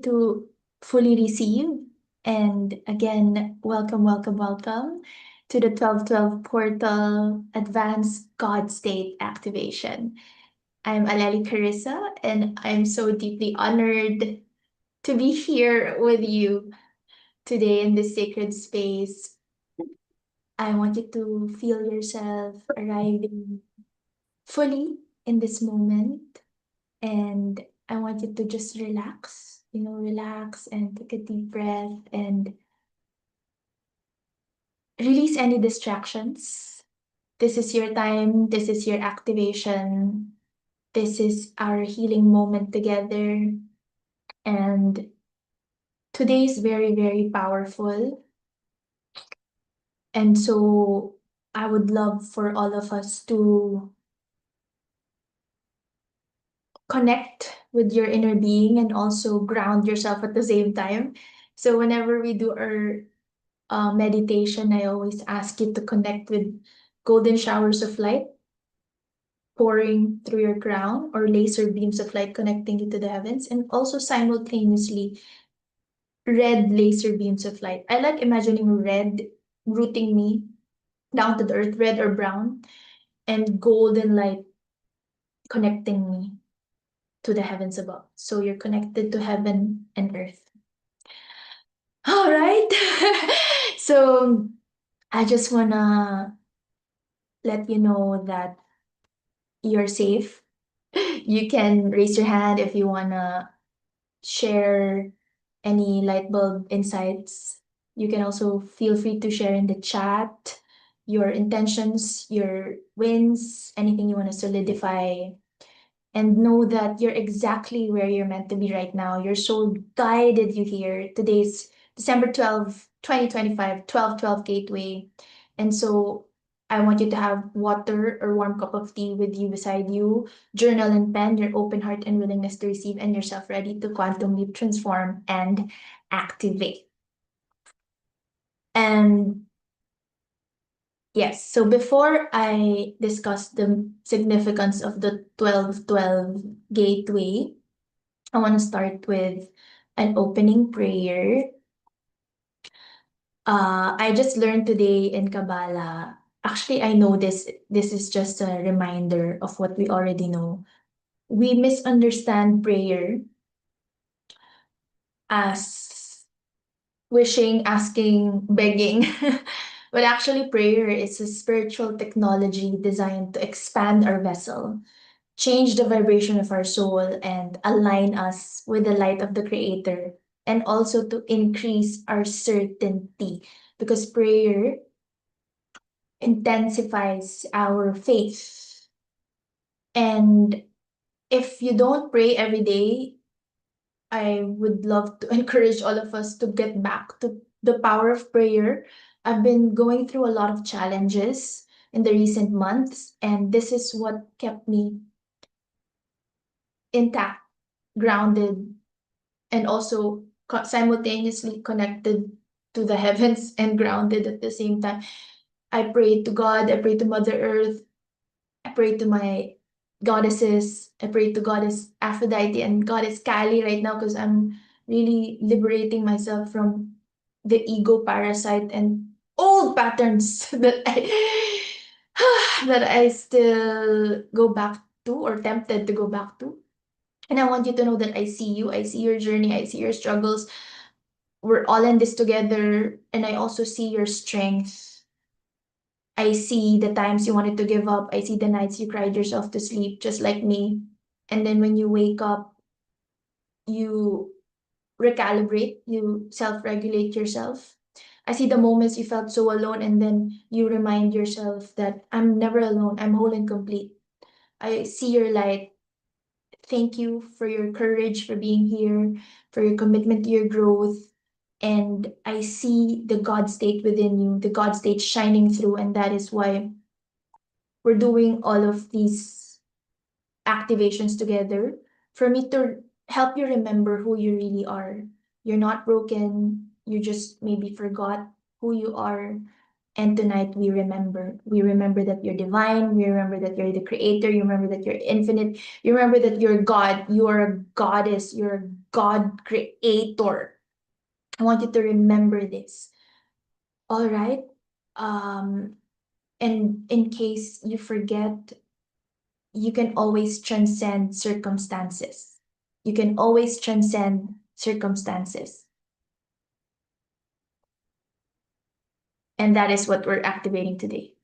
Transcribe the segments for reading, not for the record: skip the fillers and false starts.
to fully receive. And again, welcome to the 1212 Portal Advanced God State Activation. I'm Aleli Carissa, and I'm so deeply honored to be here with you today in this sacred space. I want you to feel yourself arriving fully in this moment. And I want you to just relax, relax and take a deep breath and release any distractions. This is your time, this is your activation, this is our healing moment together. And today is very, very powerful. And so I would love for all of us to connect with your inner being and also ground yourself at the same time. So whenever we do our meditation, I always ask you to connect with golden showers of light pouring through your crown or laser beams of light connecting you to the heavens, and also simultaneously red laser beams of light. I like imagining red rooting me down to the earth, red or brown, and golden light connecting me to the heavens above. So you're connected to heaven and earth. All right. So I just wanna let you know that you're safe. You can raise your hand if you wanna share any light bulb insights. You can also feel free to share in the chat your intentions, your wins, anything you want to solidify. And know that you're exactly where you're meant to be right now. Your soul guided you here. Today's December 12th, 2025, 12/12 Gateway. And so I want you to have water or warm cup of tea with you beside you, journal and pen, your open heart and willingness to receive, and yourself ready to quantum leap, transform, and activate. And yes, so before I discuss the significance of the 12/12 gateway, I want to start with an opening prayer. I just learned today in Kabbalah. Actually, I know this is just a reminder of what we already know. We misunderstand prayer as wishing, asking, begging. But actually, prayer is a spiritual technology designed to expand our vessel, change the vibration of our soul, and align us with the light of the Creator, and also to increase our certainty, because prayer intensifies our faith. And if you don't pray every day, I would love to encourage all of us to get back to the power of prayer. I've been going through a lot of challenges in the recent months, and this is what kept me intact, grounded, and also simultaneously connected to the heavens and grounded at the same time. I pray to God, I pray to Mother Earth, I pray to my goddesses, I pray to Goddess Aphrodite and Goddess Kali right now because I'm really liberating myself from the ego parasite and old patterns that I still go back to or tempted to go back to. And I want you to know that I see you, I see your journey, I see your struggles. We're all in this together, and I also see your strength. I see the times you wanted to give up. I see the nights you cried yourself to sleep, just like me. And then when you wake up, you recalibrate, you self-regulate yourself. I see the moments you felt so alone, and then you remind yourself that I'm never alone, I'm whole and complete. I see your light. Thank you for your courage, for being here, for your commitment to your growth. And I see the God state within you, the God state shining through. And that is why we're doing all of these activations together, for me to help you remember who you really are. You're not broken, you just maybe forgot who you are. And tonight we remember. We remember that you're divine. We remember that you're the creator. You remember that you're infinite. You remember that you're God. You are a goddess. You're a God creator. I want you to remember this. All right. And in case you forget, you can always transcend circumstances. You can always transcend circumstances. And that is what we're activating today.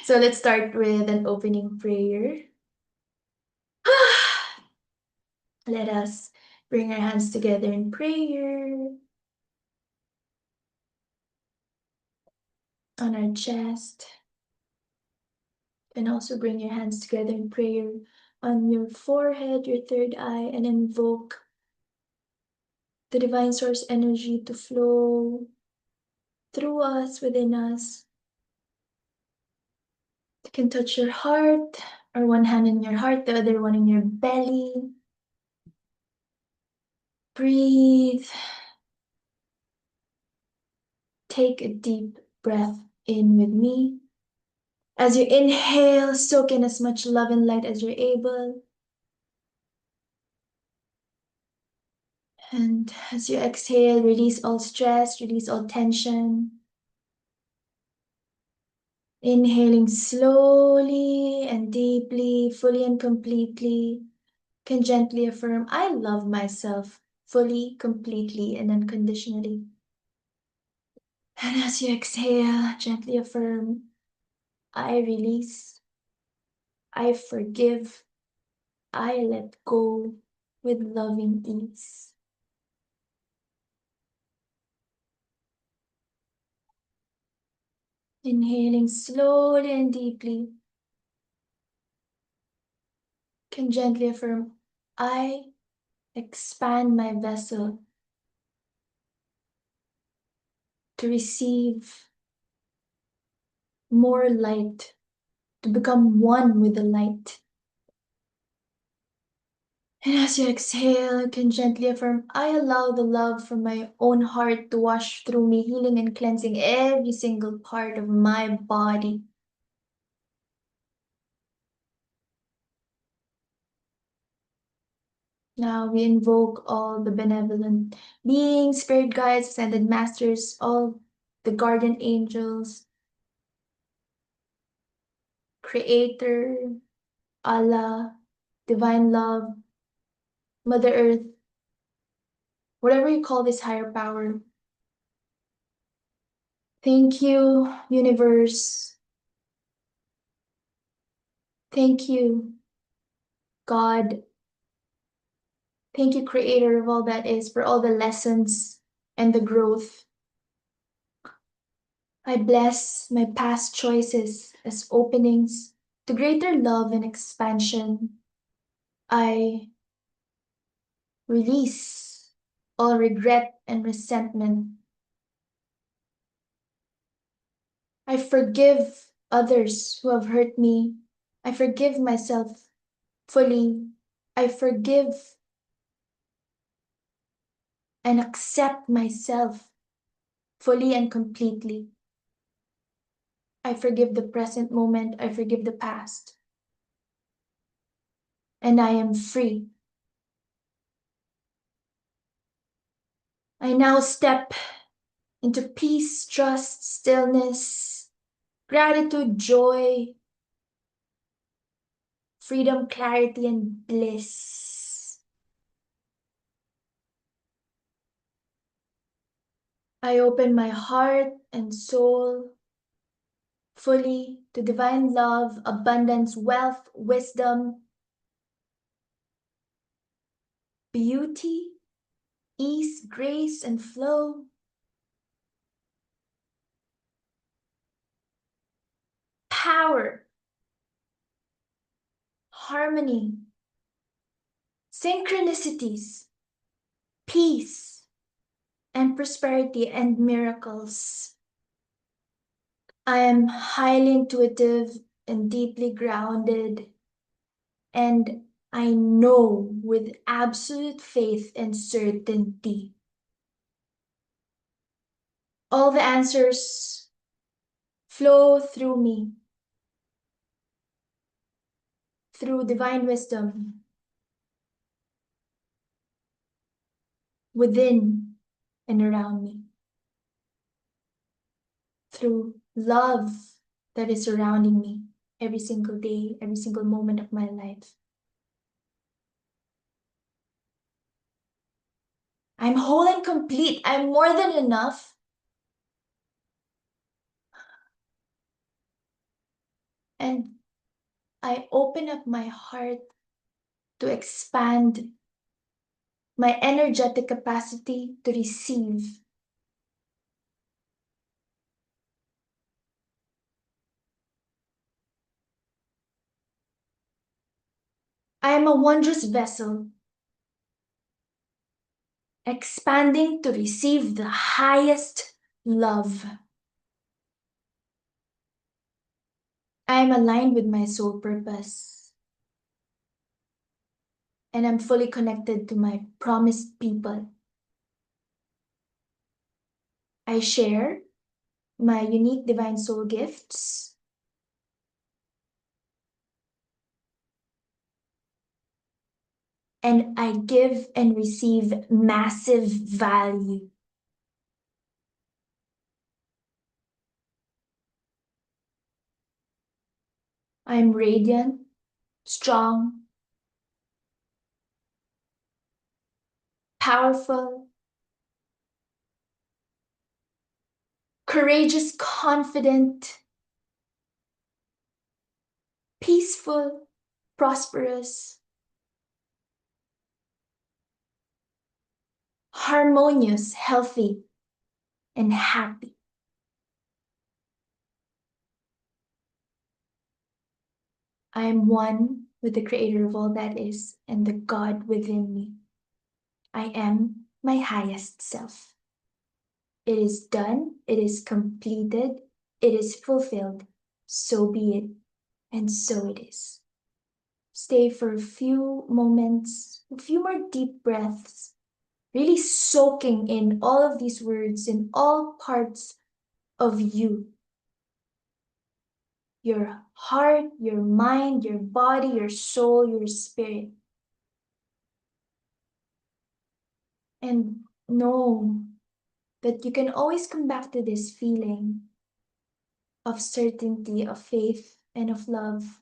So let's start with an opening prayer. Let us bring our hands together in prayer on our chest. And also bring your hands together in prayer on your forehead, your third eye, and invoke the divine source energy to flow through us, within us. You can touch your heart, or one hand in your heart, the other one in your belly. Breathe. Take a deep breath in with me. As you inhale, soak in as much love and light as you're able. And as you exhale, release all stress, release all tension. Inhaling slowly and deeply, fully and completely, can gently affirm, I love myself fully, completely, and unconditionally. And as you exhale, gently affirm, I release, I forgive, I let go with loving ease. Inhaling slowly and deeply, can gently affirm, I expand my vessel to receive more light, to become one with the light. And as you exhale, you can gently affirm, I allow the love from my own heart to wash through me, healing and cleansing every single part of my body. Now we invoke all the benevolent beings, spirit guides, ascended masters, all the guardian angels, creator, Allah, divine love, Mother Earth, whatever you call this higher power. Thank you, universe. Thank you, God. Thank you, creator of all that is, for all the lessons and the growth. I bless my past choices as openings to greater love and expansion. I release all regret and resentment. I forgive others who have hurt me. I forgive myself fully. I forgive and accept myself fully and completely. I forgive the present moment. I forgive the past. And I am free. I now step into peace, trust, stillness, gratitude, joy, freedom, clarity, and bliss. I open my heart and soul fully to divine love, abundance, wealth, wisdom, beauty, ease, grace, and flow. Power, harmony, synchronicities, peace, and prosperity and miracles. I am highly intuitive and deeply grounded, and I know with absolute faith and certainty all the answers flow through me, through divine wisdom, within and around me, through love that is surrounding me every single day, every single moment of my life. I'm whole and complete. I'm more than enough. And I open up my heart to expand my energetic capacity to receive. I am a wondrous vessel, expanding to receive the highest love. I am aligned with my soul purpose, and I'm fully connected to my promised people. I share my unique divine soul gifts, and I give and receive massive value. I'm radiant, strong, powerful, courageous, confident, peaceful, prosperous, harmonious, healthy, and happy. I am one with the creator of all that is and the God within me. I am my highest self. It is done, it is completed, it is fulfilled. So be it, and so it is. Stay for a few moments, a few more deep breaths, really soaking in all of these words in all parts of you. Your heart, your mind, your body, your soul, your spirit. And know that you can always come back to this feeling of certainty, of faith, and of love.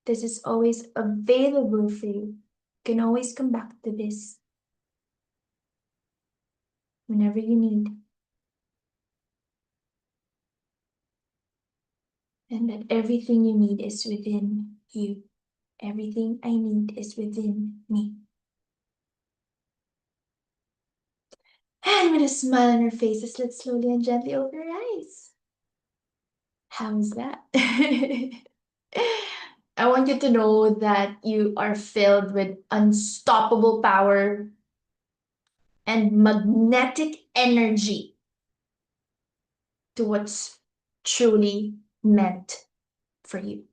This is always available for you. You can always come back to this whenever you need. And that everything you need is within you. Everything I need is within me. And with a smile on her faces, let's slowly and gently open her eyes. How's that? I want you to know that you are filled with unstoppable power and magnetic energy to what's truly meant for you.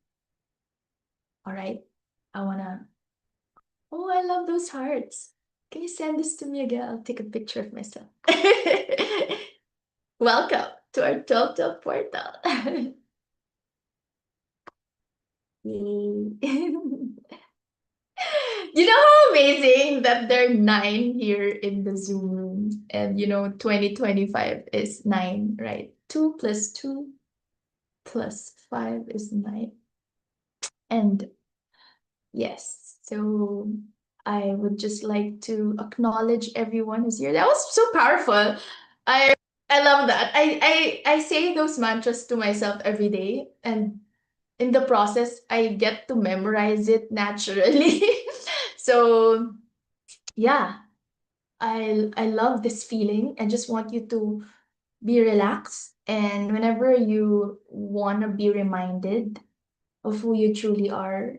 All right? I wanna, oh, I love those hearts. Can you send this to me again? I'll take a picture of myself. Welcome to our 12 portal. Yay. You know how amazing that there are 9 here in the Zoom room, and 2025 is 9, right? 2 plus 2 plus 5 is 9. And yes, so I would just like to acknowledge everyone who's here. That was so powerful. I I love that. I say those mantras to myself every day, and in the process, I get to memorize it naturally. So yeah, I love this feeling. I just want you to be relaxed, and whenever you want to be reminded of who you truly are,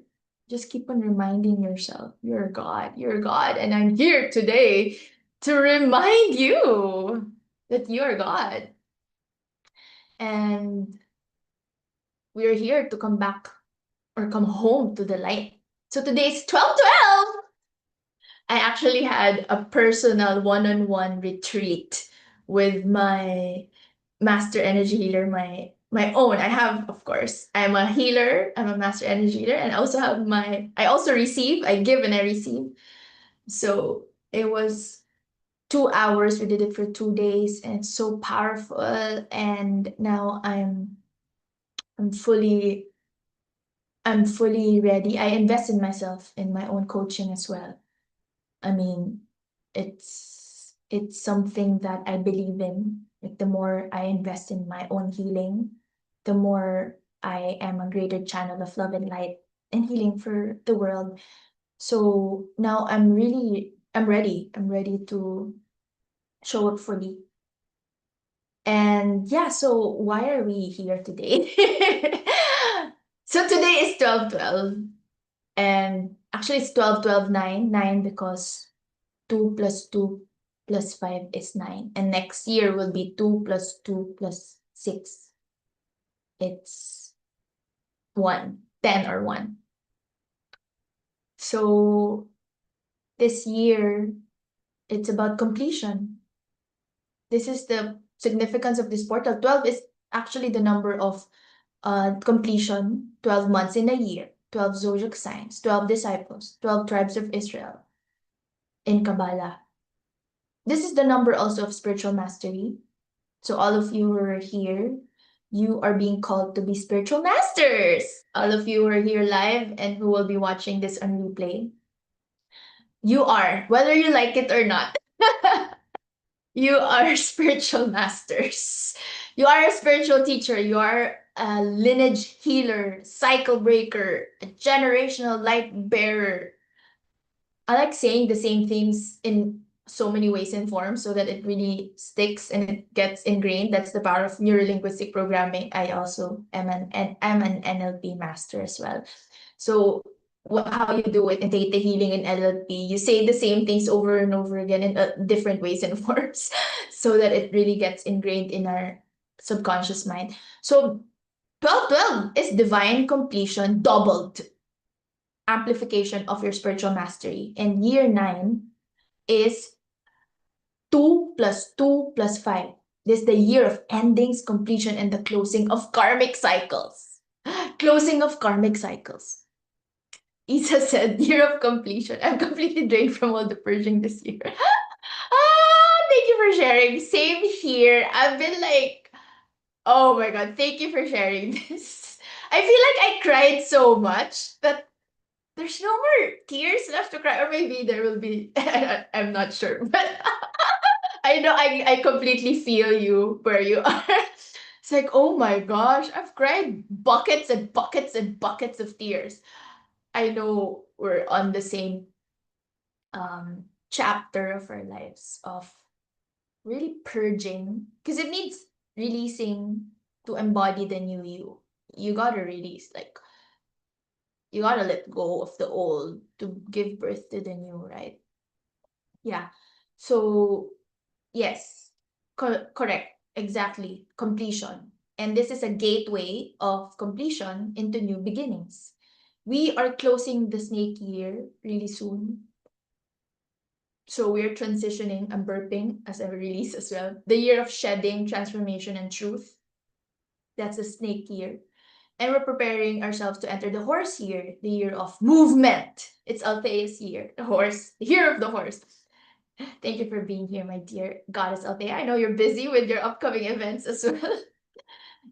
just keep on reminding yourself, you're God, and I'm here today to remind you that you're God. And we're here to come back or come home to the light. So today's 12/12. I actually had a personal one-on-one retreat with my master energy healer, my own. I have, of course, I'm a healer, I'm a master energy healer, and I also have I also receive, I give and I receive. So it was 2 hours. We did it for 2 days, and it's so powerful. And now I'm fully I'm fully ready. I invest in myself in my own coaching as well. I mean, it's something that I believe in. Like the more I invest in my own healing, the more I am a greater channel of love and light and healing for the world. So now I'm ready. I'm ready to show up fully. And yeah, so why are we here today? So today is 12/12. And actually it's 12/12/9. 9 because 2 plus 2 plus 5 is 9. And next year will be 2 plus 2 plus 6. It's 1. 10 or 1. So this year, it's about completion. This is the significance of this portal. 12 is actually the number of completion, 12 months in a year, 12 zodiac signs, 12 disciples, 12 tribes of Israel in Kabbalah. This is the number also of spiritual mastery. So all of you who are here, you are being called to be spiritual masters. All of you who are here live and who will be watching this on replay, you are, whether you like it or not. You are spiritual masters. You are a spiritual teacher. You are a lineage healer, cycle breaker, a generational light bearer. I like saying the same things in so many ways and forms so that it really sticks and it gets ingrained. That's the power of neurolinguistic programming. I also I'm an NLP master as well. So how you do it in data healing and NLP, you say the same things over and over again in different ways and forms so that it really gets ingrained in our subconscious mind. So 12/12 is divine completion doubled amplification of your spiritual mastery. And year 9 is 2 plus 2 plus 5. This is the year of endings, completion, and the closing of karmic cycles. Closing of karmic cycles. Isa said, year of completion. I'm completely drained from all the purging this year. Thank you for sharing. Same here. I've been like, oh my god, thank you for sharing this. I feel like I cried so much that there's no more tears left to cry, or maybe there will be. I'm not sure, but I know I completely feel you where you are. It's like, oh my gosh, I've cried buckets and buckets and buckets of tears. I know we're on the same chapter of our lives of really purging because it needs releasing to embody the new you. You gotta release, like you gotta let go of the old to give birth to the new, right? Yeah. So yes, correct, exactly, completion. And this is a gateway of completion into new beginnings. We are closing the snake year really soon. So we're transitioning, I'm burping as I release as well. The year of shedding, transformation, and truth. That's the snake year. And we're preparing ourselves to enter the horse year, the year of movement. It's Althea's year, the horse, the year of the horse. Thank you for being here, my dear goddess Althea. I know you're busy with your upcoming events as well.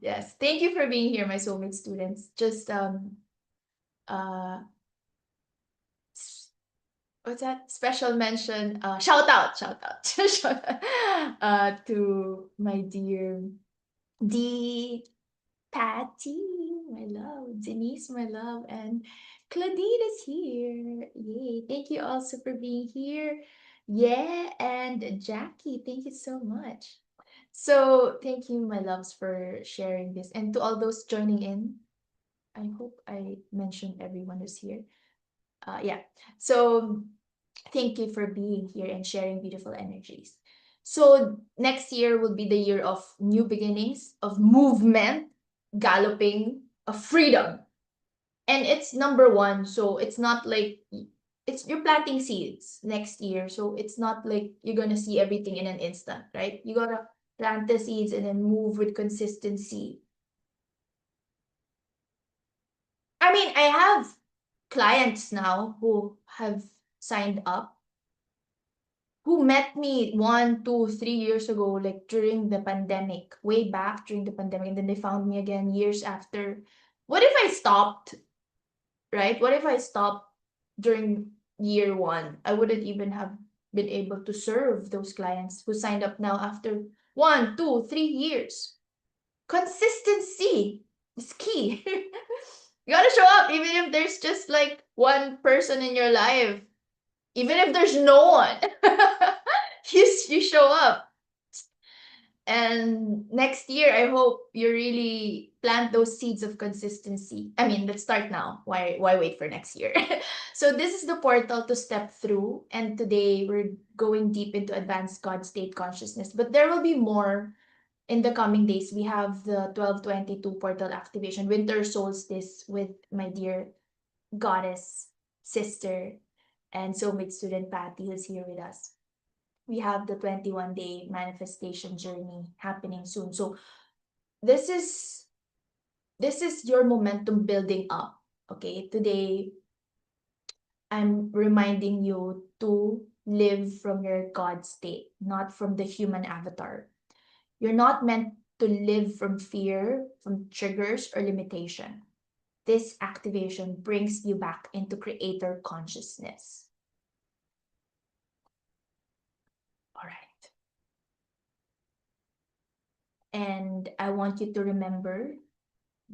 Yes, thank you for being here, my soulmate students. Just uh what's that? Special mention, shout out, shout out to my dear D Pattie, my love, Denise, my love, and Claudine is here. Yay. Thank you also for being here. Yeah, and Jackie, thank you so much. So thank you, my loves, for sharing this. And to all those joining in, I hope I mentioned everyone who's here. Yeah. So thank you for being here and sharing beautiful energies. So next year will be the year of new beginnings, of movement, galloping, of freedom. And it's number one. So it's not like it's you're planting seeds next year. So it's not like you're gonna see everything in an instant, right? You gotta plant the seeds and then move with consistency. I mean, I have clients now who have signed up who met me 1, 2, 3 years ago, like during the pandemic, way back during the pandemic, and then they found me again years after. What if I stopped, right? What if I stopped during year one? I wouldn't even have been able to serve those clients who signed up now after 1, 2, 3 years. Consistency is key. You gotta show up, even if there's just like one person in your life, even if there's no one. You show up. And next year, I hope you really plant those seeds of consistency. I mean, let's start now. Why wait for next year? So this is the portal to step through. And today we're going deep into advanced God state consciousness. But there will be more in the coming days. We have the 1222 portal activation, winter solstice with my dear goddess, sister, and soulmate student Pattie, who's here with us. We have the 21-day manifestation journey happening soon. So this is your momentum building up. Okay, today I'm reminding you to live from your God state, not from the human avatar. You're not meant to live from fear, from triggers or limitation. This activation brings you back into creator consciousness. All right. And I want you to remember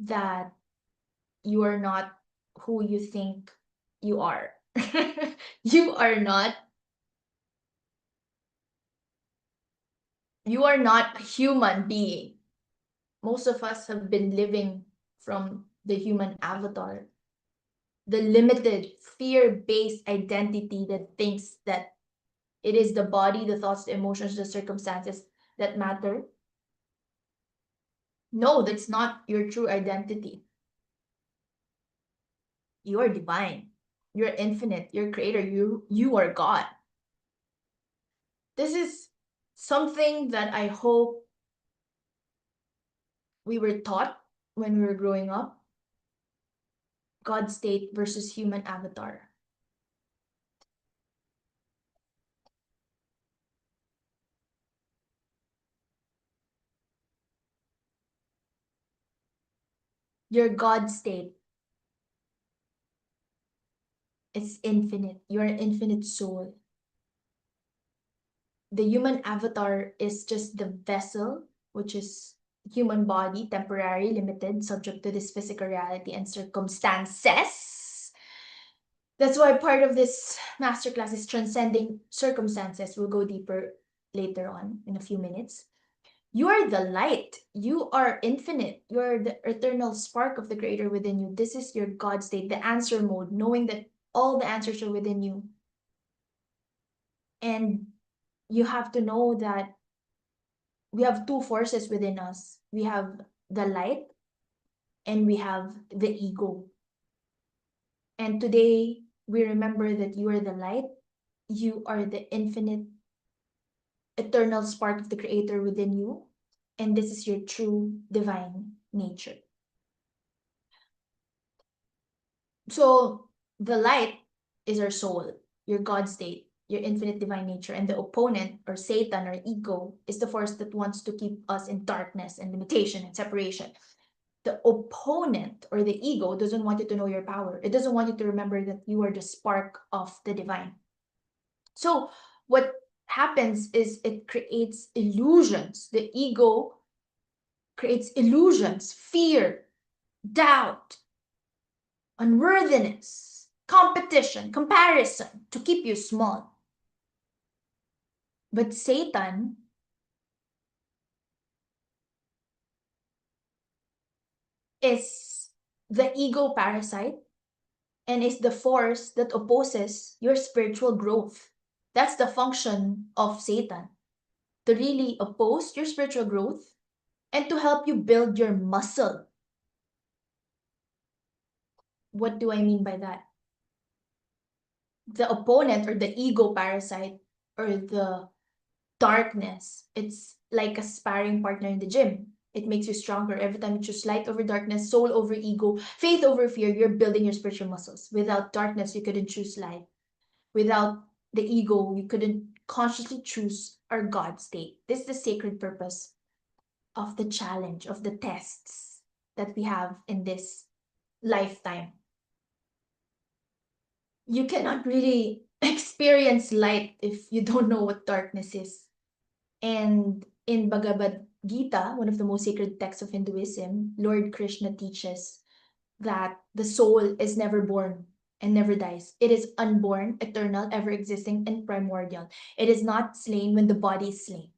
that you are not who you think you are. You are not a human being. Most of us have been living from the human avatar, the limited fear-based identity that thinks that it is the body, the thoughts, the emotions, the circumstances that matter. No, that's not your true identity. You are divine. You're infinite. You're creator. You are God. This is something that I hope we were taught when we were growing up. God state versus human avatar. Your God state is infinite. You're an infinite soul. The human avatar is just the vessel, which is human body, temporary, limited, subject to this physical reality and circumstances. That's why part of this masterclass is transcending circumstances. We'll go deeper later on in a few minutes. You are the light. You are infinite. You are the eternal spark of the creator within you. This is your God state, the answer mode, knowing that all the answers are within you. And you have to know that we have two forces within us. We have the light and we have the ego. And today we remember that you are the light. You are the infinite, eternal spark of the creator within you. And this is your true divine nature. So the light is our soul, your God state, your infinite divine nature. And the opponent, or Satan, or ego, is the force that wants to keep us in darkness and limitation and separation. The opponent, or the ego, doesn't want you to know your power. It doesn't want you to remember that you are the spark of the divine. So what happens is it creates illusions. The ego creates illusions, fear, doubt, unworthiness, competition, comparison, to keep you small. But Satan is the ego parasite and is the force that opposes your spiritual growth. That's the function of Satan, to really oppose your spiritual growth and to help you build your muscle. What do I mean by that? The opponent, or the ego parasite, or the darkness, it's like a sparring partner in the gym. It makes you stronger. Every time you choose light over darkness, soul over ego, faith over fear, you're building your spiritual muscles. Without darkness, you couldn't choose light. Without the ego, you couldn't consciously choose our God state. This is the sacred purpose of the challenge, of the tests that we have in this lifetime. You cannot really experience light if you don't know what darkness is. And in Bhagavad Gita, one of the most sacred texts of Hinduism, Lord Krishna teaches that the soul is never born and never dies. It is unborn, eternal, ever existing, and primordial. It is not slain when the body is slain.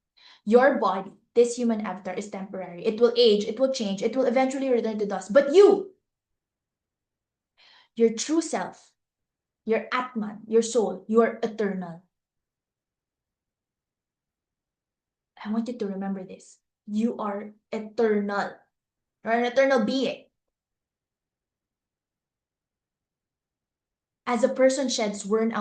Your body, this human avatar, is temporary. It will age, it will change, it will eventually return to dust. But you, your true self, your Atman, your soul, you are eternal. I want you to remember this. You are eternal. You're an eternal being. As a person sheds worn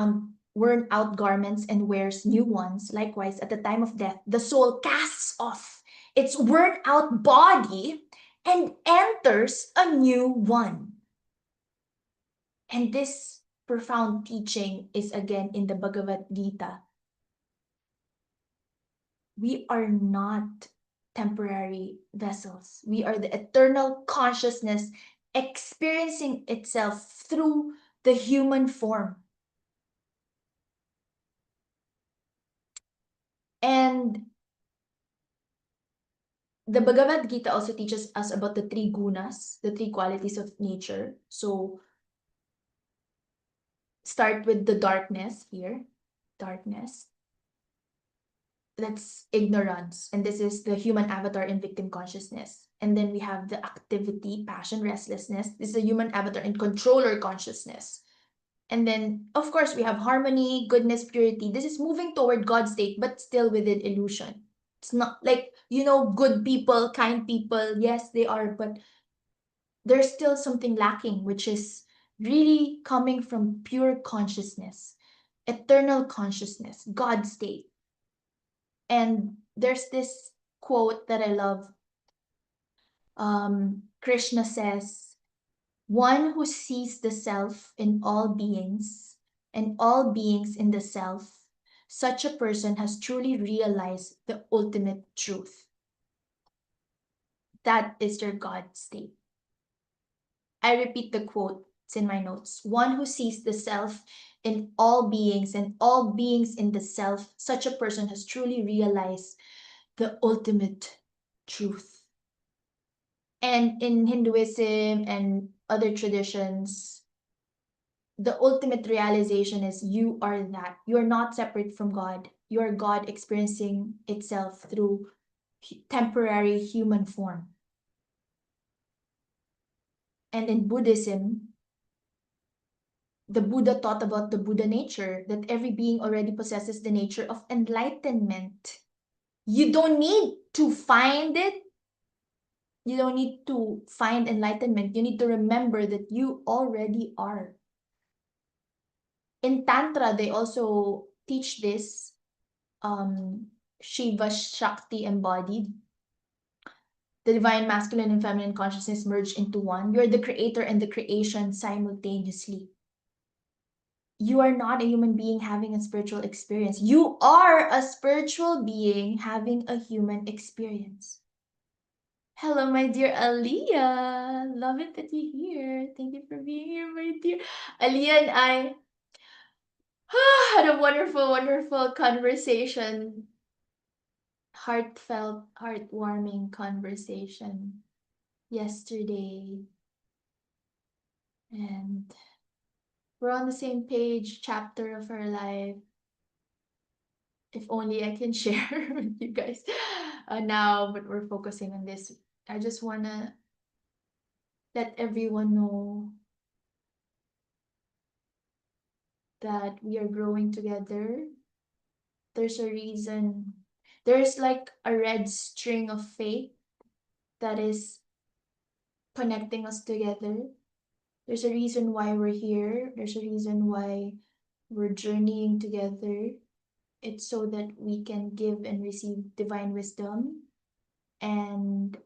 out garments and wears new ones, likewise, at the time of death, the soul casts off its worn out body and enters a new one. And this profound teaching is again in the Bhagavad Gita. We are not temporary vessels. We are the eternal consciousness experiencing itself through the human form. And the Bhagavad Gita also teaches us about the three gunas, the three qualities of nature. So start with the darkness here. Darkness. That's ignorance. And this is the human avatar in victim consciousness. And then we have the activity, passion, restlessness. This is the human avatar in controller consciousness. And then, of course, we have harmony, goodness, purity. This is moving toward God's state, but still within illusion. It's not like, good people, kind people. Yes, they are, but there's still something lacking, which is really coming from pure consciousness, eternal consciousness, God's state. And there's this quote that I love. Krishna says, one who sees the self in all beings and all beings in the self, such a person has truly realized the ultimate truth. That is your God state. I repeat the quote, it's in my notes. One who sees the self in all beings and all beings in the self, such a person has truly realized the ultimate truth. And in Hinduism and other traditions, the ultimate realization is you are that. You're not separate from God. You're God experiencing itself through temporary human form. And in Buddhism, the Buddha taught about the Buddha nature, that every being already possesses the nature of enlightenment. You don't need to find it. You don't need to find enlightenment. You need to remember that you already are. In Tantra, they also teach this, Shiva Shakti embodied. The divine masculine and feminine consciousness merge into one. You're the creator and the creation simultaneously. You are not a human being having a spiritual experience. You are a spiritual being having a human experience. Hello, my dear Aliyah. Love it that you're here. Thank you for being here, my dear. Aliyah and I had a wonderful, wonderful conversation. Heartfelt, heartwarming conversation yesterday. And we're on the same page, chapter of our life. If only I can share with you guys now, but we're focusing on this. I just want to let everyone know that we are growing together. There's a reason. There's like a red string of faith that is connecting us together. There's a reason why we're here. There's a reason why we're journeying together. It's so that we can give and receive divine wisdom and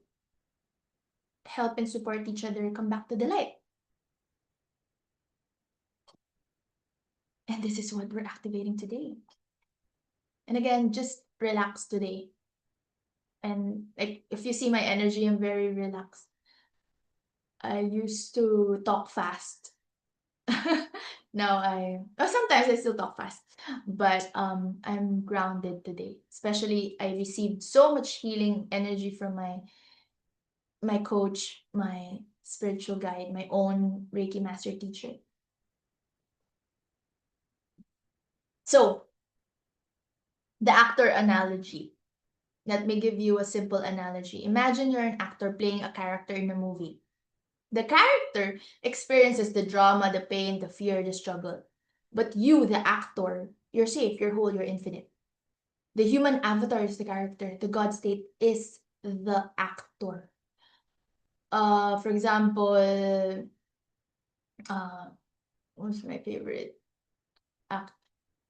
help and support each other come back to the light. And this is what we're activating today. And again, just relax today. And like if you see my energy, I'm very relaxed. I used to talk fast. Now sometimes I still talk fast, but I'm grounded today. Especially I received so much healing energy from my coach, my spiritual guide, my own Reiki master teacher. So, the actor analogy. Let me give you a simple analogy. Imagine you're an actor playing a character in a movie. The character experiences the drama, the pain, the fear, the struggle. But you, the actor, you're safe, you're whole, you're infinite. The human avatar is the character. The God state is the actor. For example, what's my favorite act?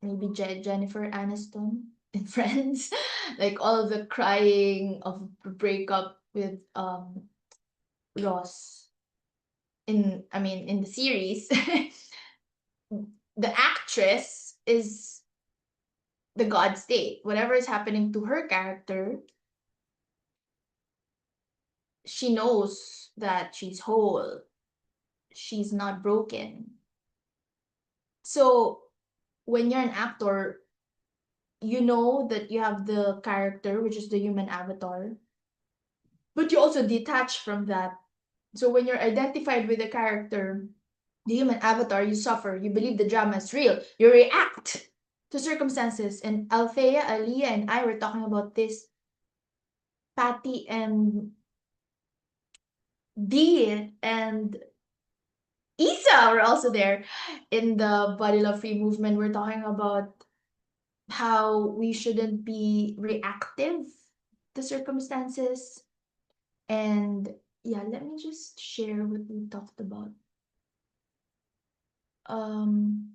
Maybe Jennifer Aniston in Friends. Like all of the crying of breakup with Ross in the series. The actress is the God state. Whatever is happening to her character, she knows that she's whole. She's not broken. So when you're an actor, you know that you have the character, which is the human avatar, but you also detach from that. So when you're identified with the character, the human avatar, you suffer, you believe the drama is real, you react to circumstances. And Althea, Aliyah, and I were talking about this. Pattie and Dee and Isa were also there in the Body Love Free movement. We're talking about how we shouldn't be reactive to circumstances. And yeah, let me just share what we talked about. Um,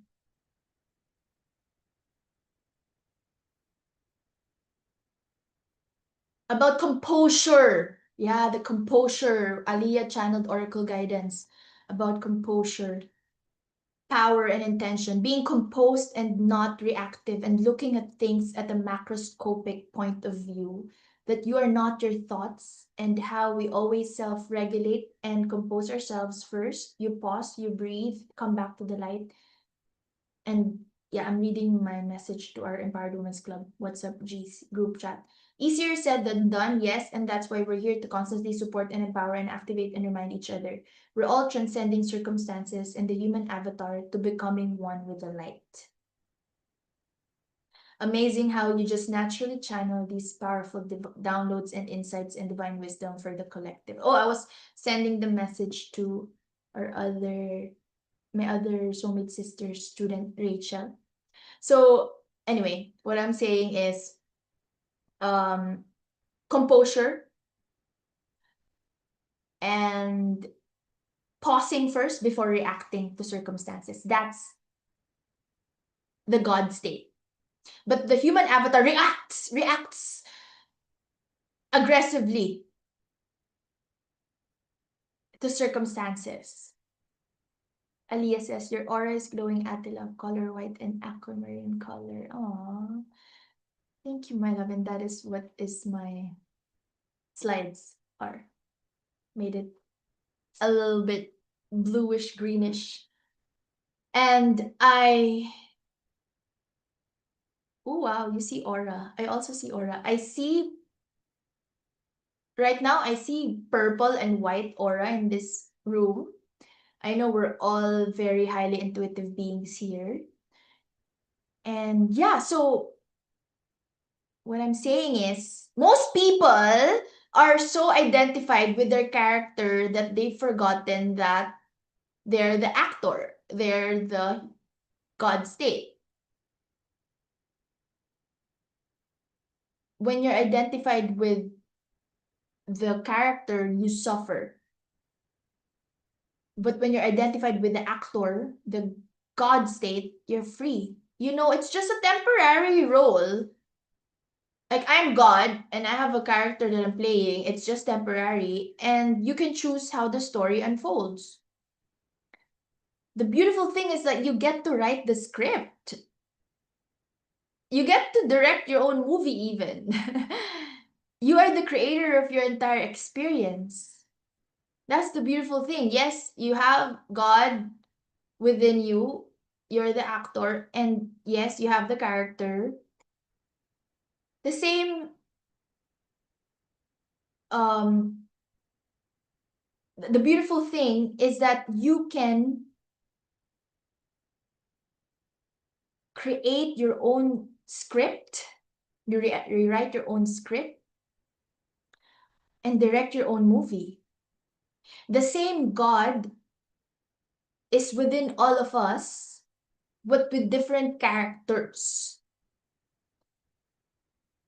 about composure. Yeah, the composure. Aliyah channeled Oracle guidance about composure, power, and intention. Being composed and not reactive, and looking at things at a macroscopic point of view. That you are not your thoughts, and how we always self regulate and compose ourselves first. You pause, you breathe, come back to the light. And yeah, I'm reading my message to our Empowered Women's Club WhatsApp group chat. Easier said than done, yes, and that's why we're here to constantly support and empower and activate and remind each other. We're all transcending circumstances and the human avatar to becoming one with the light. Amazing how you just naturally channel these powerful downloads and insights and divine wisdom for the collective. Oh, I was sending the message to our my other soulmate sister student, Rachel. So anyway, what I'm saying is um, composure and pausing first before reacting to circumstances. That's the God state. But the human avatar reacts aggressively to circumstances. Aliyah says, your aura is glowing, Attila, color white and aquamarine color. Aww. Thank you, my love. And that is what is my slides are. Made it a little bit bluish, greenish. And oh wow, you see aura. I also see aura. Right now, I see purple and white aura in this room. I know we're all very highly intuitive beings here. And yeah, so what I'm saying is, most people are so identified with their character that they've forgotten that they're the actor, they're the God state. When you're identified with the character, you suffer. But when you're identified with the actor, the God state, you're free. You know, it's just a temporary role. Like I'm God and I have a character that I'm playing. It's just temporary. And you can choose how the story unfolds. The beautiful thing is that you get to write the script. You get to direct your own movie even. You are the creator of your entire experience. That's the beautiful thing. Yes, you have God within you. You're the actor, and yes, you have the character. The same um the beautiful thing is that you can create your own script, rewrite your own script, and direct your own movie. The same God is within all of us, but with different characters.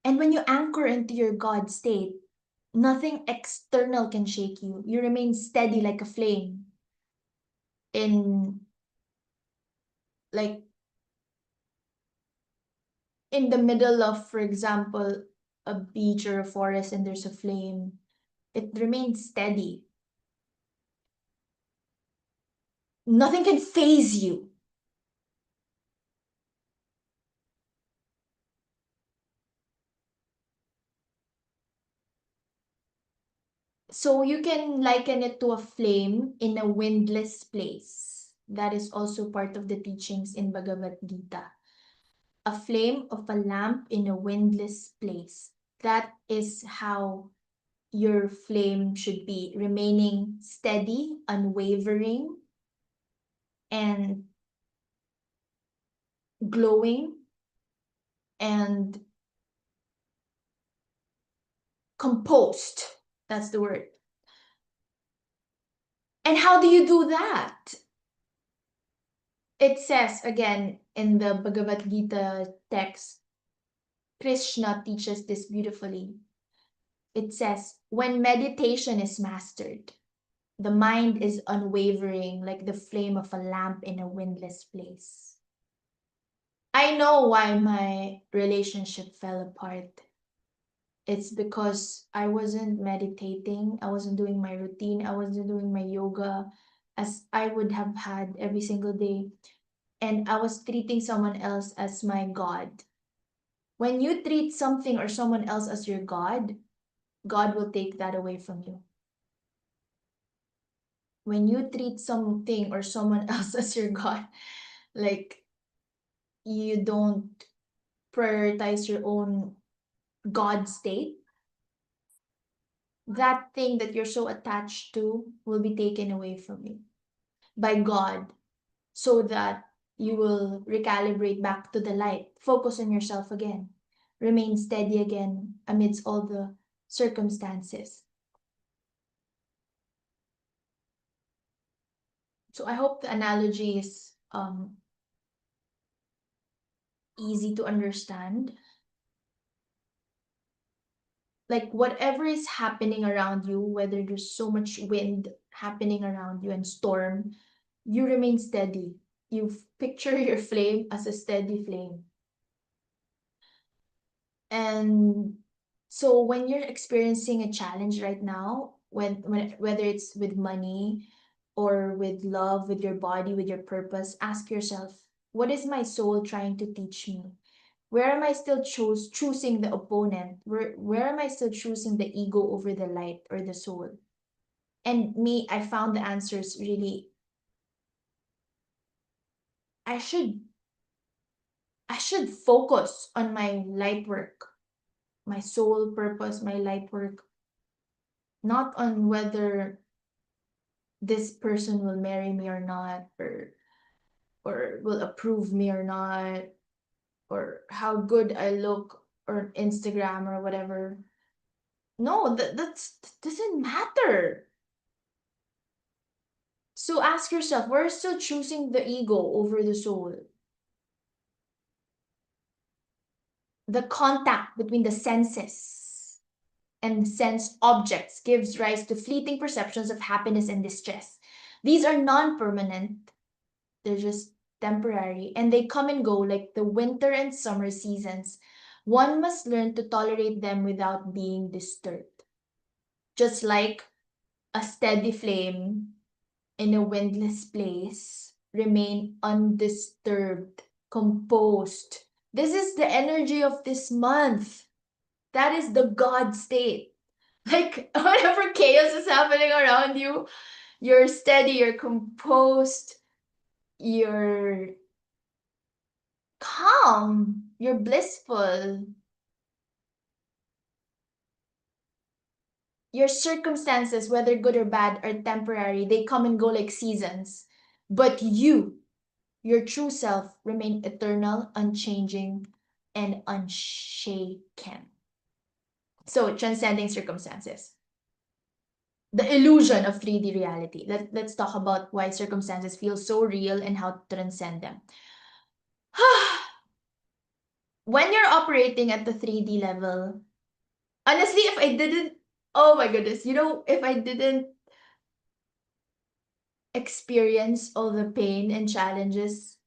And when you anchor into your God state, nothing external can shake you. You remain steady like a flame in like in the middle of, for example, a beach or a forest and there's a flame. It remains steady. Nothing can phase you. So you can liken it to a flame in a windless place. That is also part of the teachings in Bhagavad Gita. A flame of a lamp in a windless place. That is how your flame should be, remaining steady, unwavering, and glowing and composed. That's the word. And how do you do that? It says again in the Bhagavad Gita text, Krishna teaches this beautifully. It says, when meditation is mastered, the mind is unwavering like the flame of a lamp in a windless place. I know why my relationship fell apart. It's because I wasn't meditating, I wasn't doing my routine, I wasn't doing my yoga as I would have had every single day. And I was treating someone else as my God. When you treat something or someone else as your God, God will take that away from you. When you treat something or someone else as your God, like you don't prioritize your own God state, that thing that you're so attached to will be taken away from you by God so that you will recalibrate back to the light. Focus on yourself again. Remain steady again amidst all the circumstances. So I hope the analogy is easy to understand. Like whatever is happening around you, whether there's so much wind happening around you and storm, you remain steady. You picture your flame as a steady flame. And so when you're experiencing a challenge right now, when whether it's with money or with love, with your body, with your purpose, ask yourself, what is my soul trying to teach me? Where am I still choosing the opponent? Where am I still choosing the ego over the light or the soul? And me, I found the answers really. I should I should focus on my light work, my soul purpose, my light work, not on whether this person will marry me or not, or will approve me or not, or how good I look or Instagram or whatever. No, that doesn't matter. So ask yourself, we're still choosing the ego over the soul. The contact between the senses and sense objects gives rise to fleeting perceptions of happiness and distress. These are non-permanent. They're just temporary and they come and go like the winter and summer seasons. One must learn to tolerate them without being disturbed. Just like a steady flame in a windless place, remain undisturbed, composed, This is the energy of this month. That is the God state. Like, whenever chaos is happening around you, you're steady, you're composed, you're calm, you're blissful. Your circumstances, whether good or bad, are temporary. They come and go like seasons. But you, your true self, remain eternal, unchanging, and unshaken. So, transcending circumstances. The illusion of 3D reality. Let's talk about why circumstances feel so real and how to transcend them. When you're operating at the 3D level, honestly, if I didn't, oh my goodness, if I didn't experience all the pain and challenges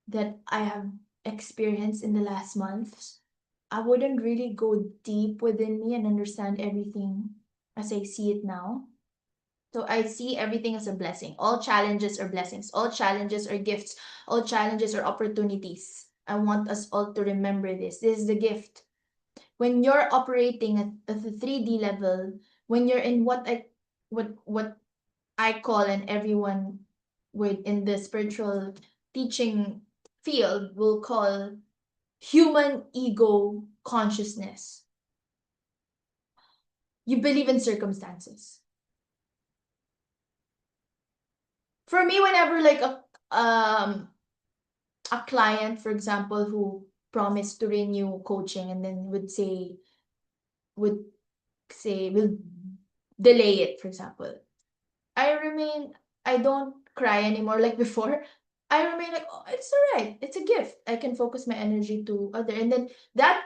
that I have experienced in the last months, I wouldn't really go deep within me and understand everything as I see it now. So I see everything as a blessing. All challenges are blessings. All challenges are gifts. All challenges are opportunities. I want us all to remember this. This is the gift. When you're operating at the 3D level, when you're in what I call, and everyone in the spiritual teaching field will call, human ego consciousness. You believe in circumstances. For me, whenever like a client, for example, who promised to renew coaching and then would say will delay it, for example, I don't cry anymore like before. I remain like, oh, it's all right. It's a gift. I can focus my energy to other. And then that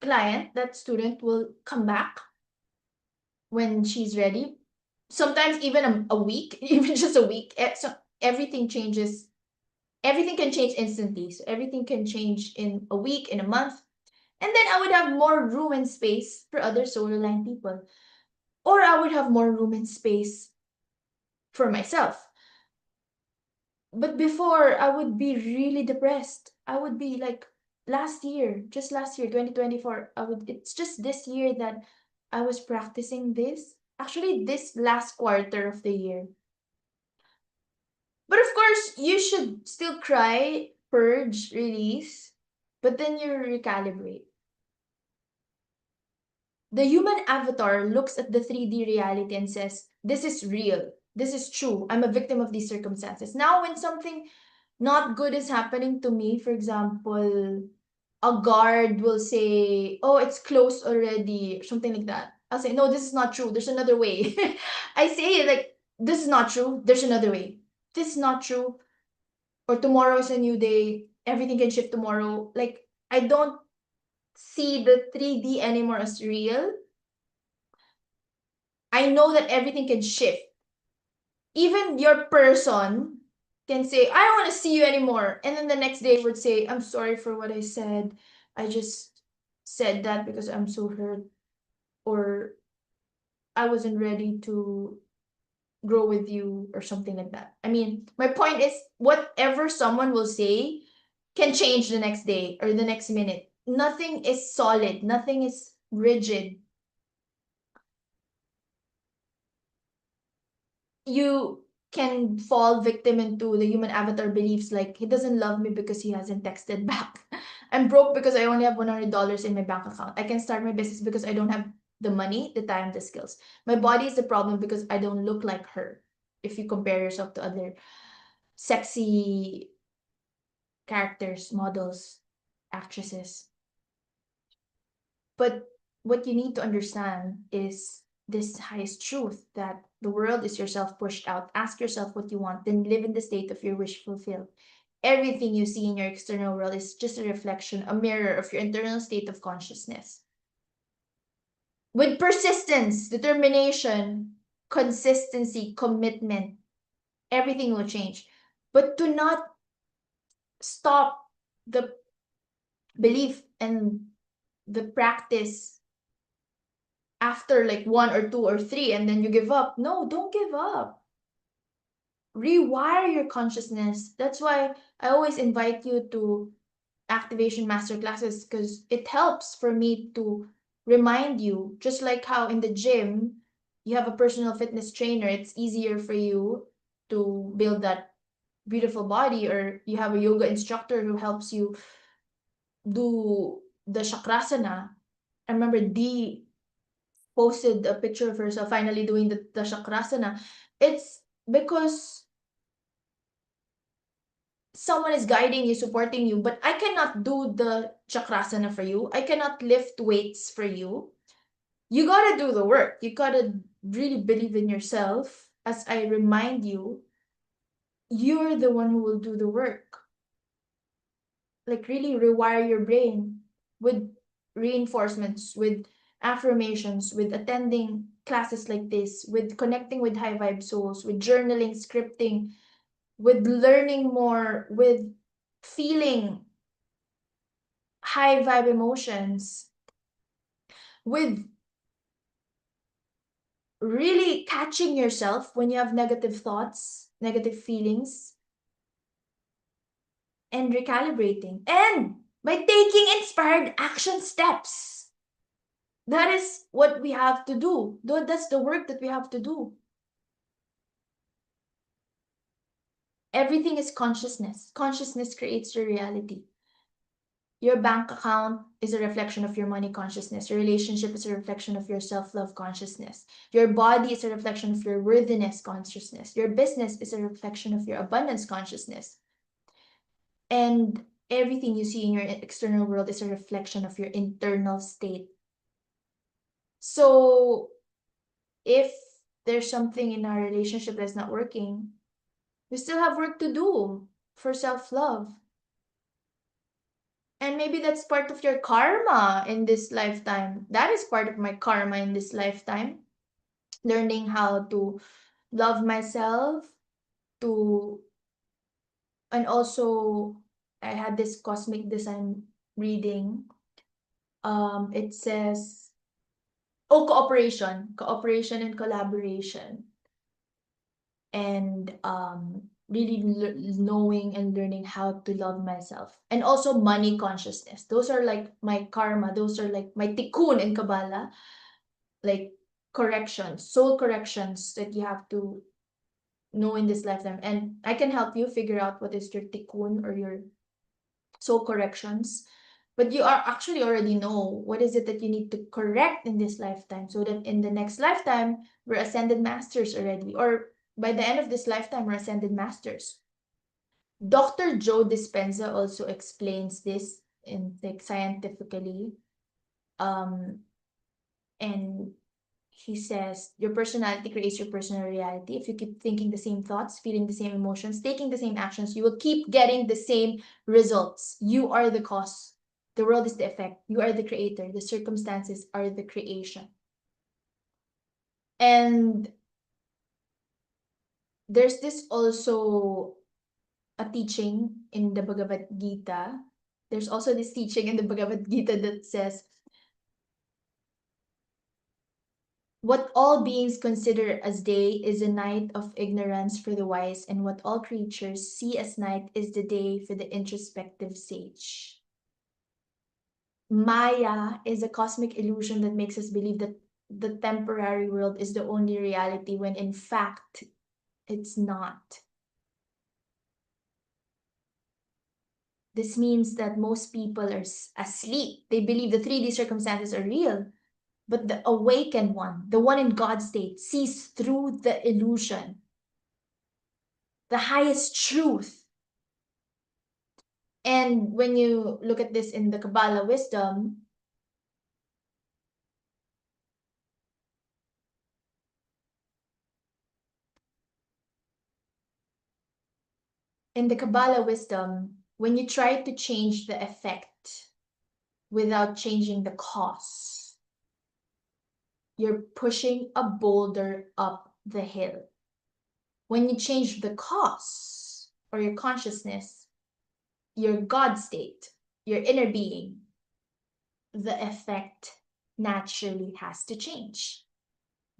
client, that student will come back when she's ready. Sometimes even a week, even just a week. So everything changes. Everything can change instantly. So everything can change in a week, in a month. And then I would have more room and space for other solar line people. Or I would have more room and space for myself. But before, I would be really depressed. I would be like just last year, 2024, it's just this year that I was practicing this. Actually, this last quarter of the year. But of course, you should still cry, purge, release, but then you recalibrate. The human avatar looks at the 3D reality and says, this is real. This is true. I'm a victim of these circumstances. Now, when something not good is happening to me, for example, a guard will say, oh, it's closed already, or something like that. I'll say, no, this is not true. There's another way. I say, like, this is not true. There's another way. This is not true. Or tomorrow is a new day. Everything can shift tomorrow. Like, I don't see the 3D anymore as real. I know that everything can shift. Even your person can say, I don't want to see you anymore. And then the next day would say, I'm sorry for what I said. I just said that because I'm so hurt. Or I wasn't ready to grow with you, or something like that. I mean, my point is, whatever someone will say can change the next day or the next minute. Nothing is solid. Nothing is rigid. You can fall victim into the human avatar beliefs, like, he doesn't love me because he hasn't texted back. I'm broke because I only have $100 in my bank account. I can start my business because I don't have the money, the time, the skills. My body is the problem because I don't look like her. If you compare yourself to other sexy characters, models, actresses. But what you need to understand is this highest truth, that the world is yourself pushed out. Ask yourself what you want, then live in the state of your wish fulfilled. Everything you see in your external world is just a reflection, a mirror of your internal state of consciousness. With persistence, determination, consistency, commitment, everything will change. But do not stop the belief and the practice after like one or two or three and then you give up. No, don't give up. Rewire your consciousness. That's why I always invite you to activation masterclasses because it helps for me to remind you, just like how in the gym you have a personal fitness trainer, it's easier for you to build that beautiful body, or you have a yoga instructor who helps you do the chakrasana. I remember Dee posted a picture of herself finally doing the chakrasana. It's because someone is guiding you, supporting you, but I cannot do the chakrasana for you. I cannot lift weights for you. You gotta do the work. You gotta really believe in yourself. As I remind you, you're the one who will do the work. Like, really rewire your brain with reinforcements, with affirmations, with attending classes like this, with connecting with high vibe souls, with journaling, scripting, with learning more, with feeling high vibe emotions, with really catching yourself when you have negative thoughts, negative feelings, and recalibrating. And by taking inspired action steps. That is what we have to do. That's the work that we have to do. Everything is consciousness. Consciousness creates your reality. Your bank account is a reflection of your money consciousness. Your relationship is a reflection of your self-love consciousness. Your body is a reflection of your worthiness consciousness. Your business is a reflection of your abundance consciousness. And everything you see in your external world is a reflection of your internal state. So if there's something in our relationship that's not working, we still have work to do for self-love. And maybe that's part of your karma in this lifetime. That is part of my karma in this lifetime. Learning how to love myself, to, and also I had this cosmic design reading. It says, oh, cooperation and collaboration. And really knowing and learning how to love myself, and also money consciousness. Those are like my karma, those are like my tikkun in Kabbalah, like corrections, soul corrections that you have to know in this lifetime. And I can help you figure out what is your tikkun or your soul corrections, but you are actually already know what is it that you need to correct in this lifetime, so that in the next lifetime we're ascended masters already, or by the end of this lifetime we're ascended masters. Dr. Joe Dispenza also explains this in, like, scientifically, and he says your personality creates your personal reality. If you keep thinking the same thoughts, feeling the same emotions, taking the same actions, you will keep getting the same results. You are the cause. The world is the effect. You are the creator. The circumstances are the creation. And there's this also a teaching in the Bhagavad Gita. There's also this teaching in the Bhagavad Gita that says, what all beings consider as day is a night of ignorance for the wise, and what all creatures see as night is the day for the introspective sage. Maya is a cosmic illusion that makes us believe that the temporary world is the only reality, when in fact, it's not. This means that most people are asleep. They believe the 3D circumstances are real, but the awakened one, the one in God's state, sees through the illusion, the highest truth. And when you look at this in the Kabbalah wisdom, when you try to change the effect without changing the cause, you're pushing a boulder up the hill. When you change the cause or your consciousness, your God state, your inner being, the effect naturally has to change.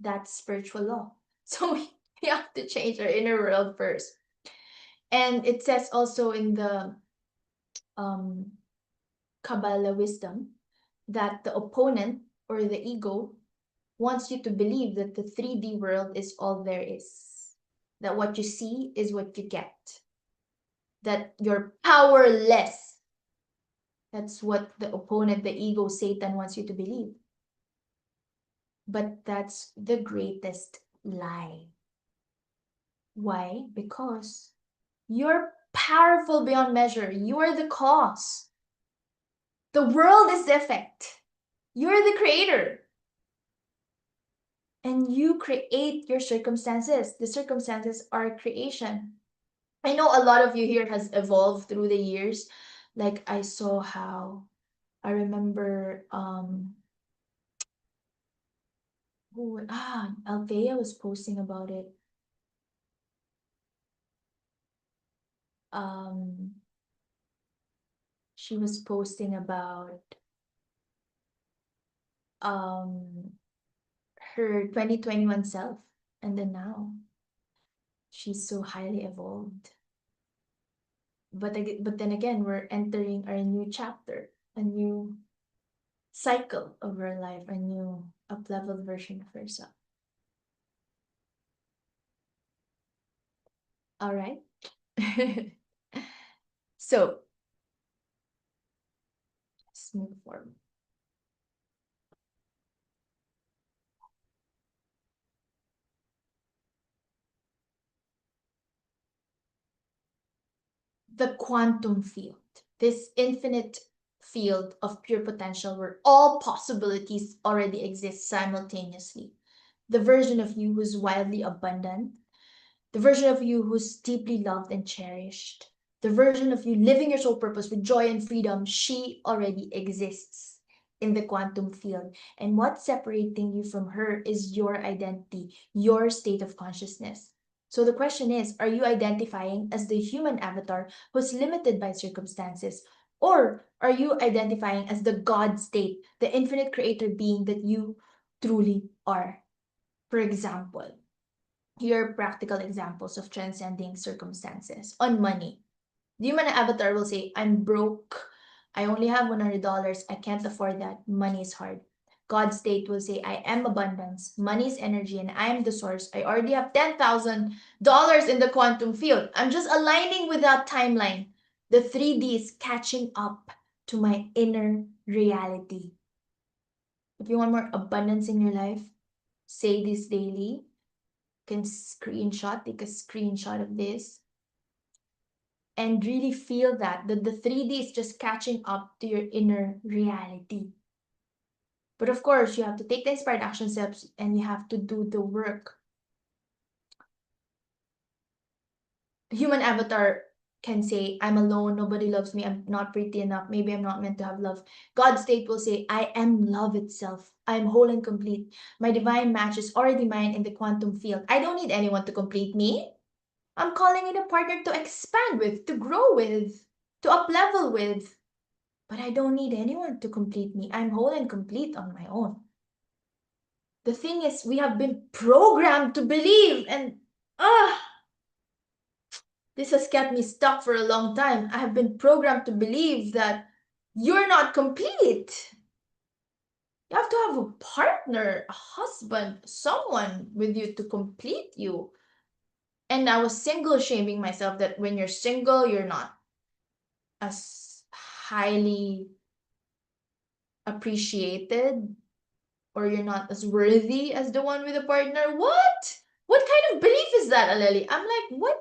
That's spiritual law. So we have to change our inner world first. And it says also in the Kabbalah wisdom that the opponent or the ego wants you to believe that the 3D world is all there is, that what you see is what you get, that you're powerless. That's what the opponent, the ego, Satan wants you to believe. But that's the greatest lie. Why? Because you're powerful beyond measure. You are the cause. The world is the effect. You're the creator. And you create your circumstances. The circumstances are creation. I know a lot of you here has evolved through the years. Like I saw how I remember Althea was posting about it. She was posting about her 2021 self, and then now she's so highly evolved. But then again, we're entering our new chapter, a new cycle of her life, a new up-leveled version of herself. All right. So let's move forward. The quantum field, this infinite field of pure potential where all possibilities already exist simultaneously. The version of you who's wildly abundant, the version of you who's deeply loved and cherished, the version of you living your soul purpose with joy and freedom, she already exists in the quantum field. And what's separating you from her is your identity, your state of consciousness. So the question is, are you identifying as the human avatar who's limited by circumstances? Or are you identifying as the God state, the infinite creator being that you truly are? For example, here are practical examples of transcending circumstances. On money, the human avatar will say, I'm broke. I only have $100. I can't afford that. Money is hard. God state will say, I am abundance. Money is energy and I am the source. I already have $10,000 in the quantum field. I'm just aligning with that timeline. The 3D is catching up to my inner reality. If you want more abundance in your life, say this daily. You can take a screenshot of this and really feel that the 3D is just catching up to your inner reality. But of course, you have to take the inspired action steps and you have to do the work. Human avatar can say, I'm alone, nobody loves me, I'm not pretty enough, maybe I'm not meant to have love. God state will say, I am love itself. I am whole and complete. My divine match is already mine in the quantum field. I don't need anyone to complete me. I'm calling in a partner to expand with, to grow with, to up level with. But I don't need anyone to complete me. I'm whole and complete on my own. The thing is, we have been programmed to believe, and this has kept me stuck for a long time. I have been programmed to believe that you're not complete. You have to have a partner, a husband, someone with you to complete you. And I was single shaming myself that when you're single, you're not as highly appreciated or you're not as worthy as the one with a partner. What kind of belief is that, Aleli? I'm like,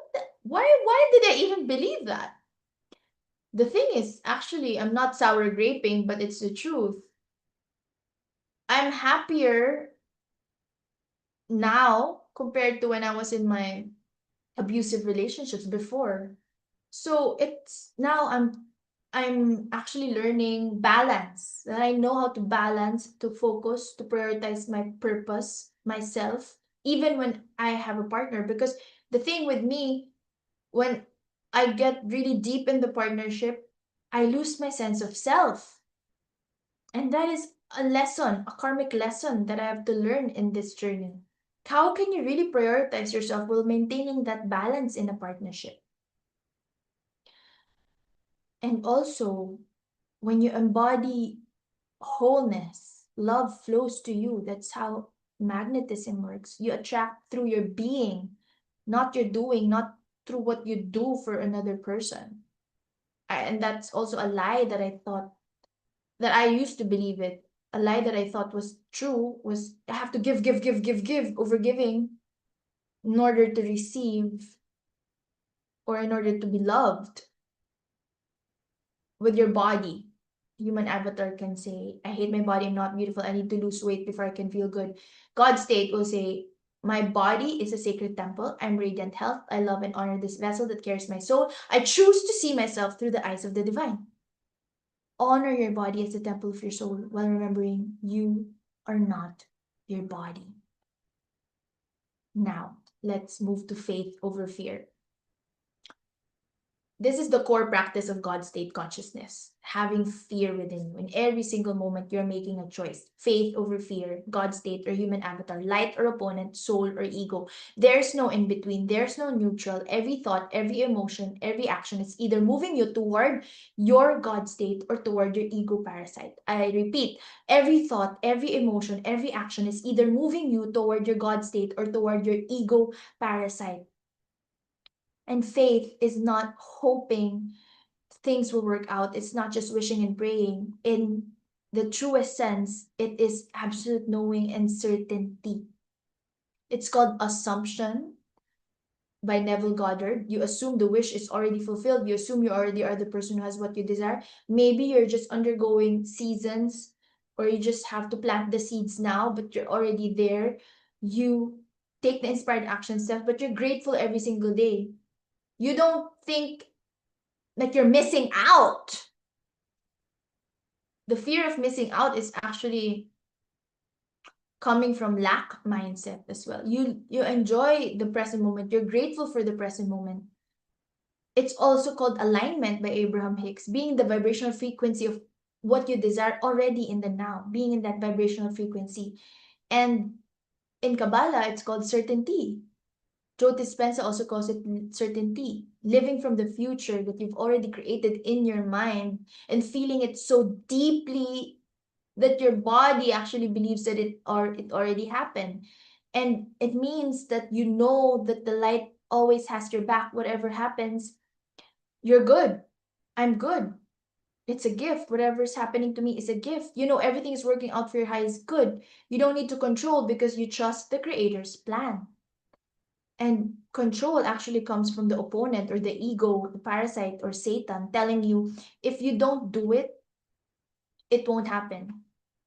why did I even believe that? The thing is, actually, I'm not sour graping, but it's the truth. I'm happier now compared to when I was in my abusive relationships before. So it's now I'm actually learning balance. That I know how to balance, to focus, to prioritize my purpose, myself, even when I have a partner. Because the thing with me, when I get really deep in the partnership, I lose my sense of self. And that is a lesson, a karmic lesson that I have to learn in this journey. How can you really prioritize yourself while maintaining that balance in a partnership? And also, When you embody wholeness, love flows to you. That's how magnetism works. You attract through your being, not your doing, not through what you do for another person. And that's also a lie that I thought, that I used to believe it. A lie that I thought was true was I have to give, give, give, give, give, over giving in order to receive or in order to be loved. With your body, human avatar can say, I hate my body, I'm not beautiful, I need to lose weight before I can feel good. God state will say, my body is a sacred temple. I'm radiant health. I love and honor this vessel that carries my soul. I choose to see myself through the eyes of the divine. Honor your body as the temple of your soul while remembering you are not your body. Now, let's move to faith over fear. This is the core practice of God state consciousness, having fear within you. In every single moment, you're making a choice. Faith over fear, God state or human avatar, light or opponent, soul or ego. There's no in between, there's no neutral. Every thought, every emotion, every action is either moving you toward your God state or toward your ego parasite. I repeat, every thought, every emotion, every action is either moving you toward your God state or toward your ego parasite. And faith is not hoping things will work out. It's not just wishing and praying. In the truest sense, it is absolute knowing and certainty. It's called assumption by Neville Goddard. You assume the wish is already fulfilled. You assume you already are the person who has what you desire. Maybe you're just undergoing seasons, or you just have to plant the seeds now, but you're already there. You take the inspired action steps, but you're grateful every single day. You don't think like you're missing out. The fear of missing out is actually coming from lack mindset as well. You enjoy the present moment. You're grateful for the present moment. It's also called alignment by Abraham Hicks, being the vibrational frequency of what you desire already in the now, being in that vibrational frequency. And in Kabbalah, it's called certainty. Joe Dispenza also calls it certainty, living from the future that you've already created in your mind and feeling it so deeply that your body actually believes that it already happened. And it means that you know that the light always has your back. Whatever happens, you're good. I'm good. It's a gift. Whatever's happening to me is a gift. You know, everything is working out for your highest good. You don't need to control because you trust the creator's plan. And control actually comes from the opponent or the ego, the parasite or Satan telling you, if you don't do it, it won't happen.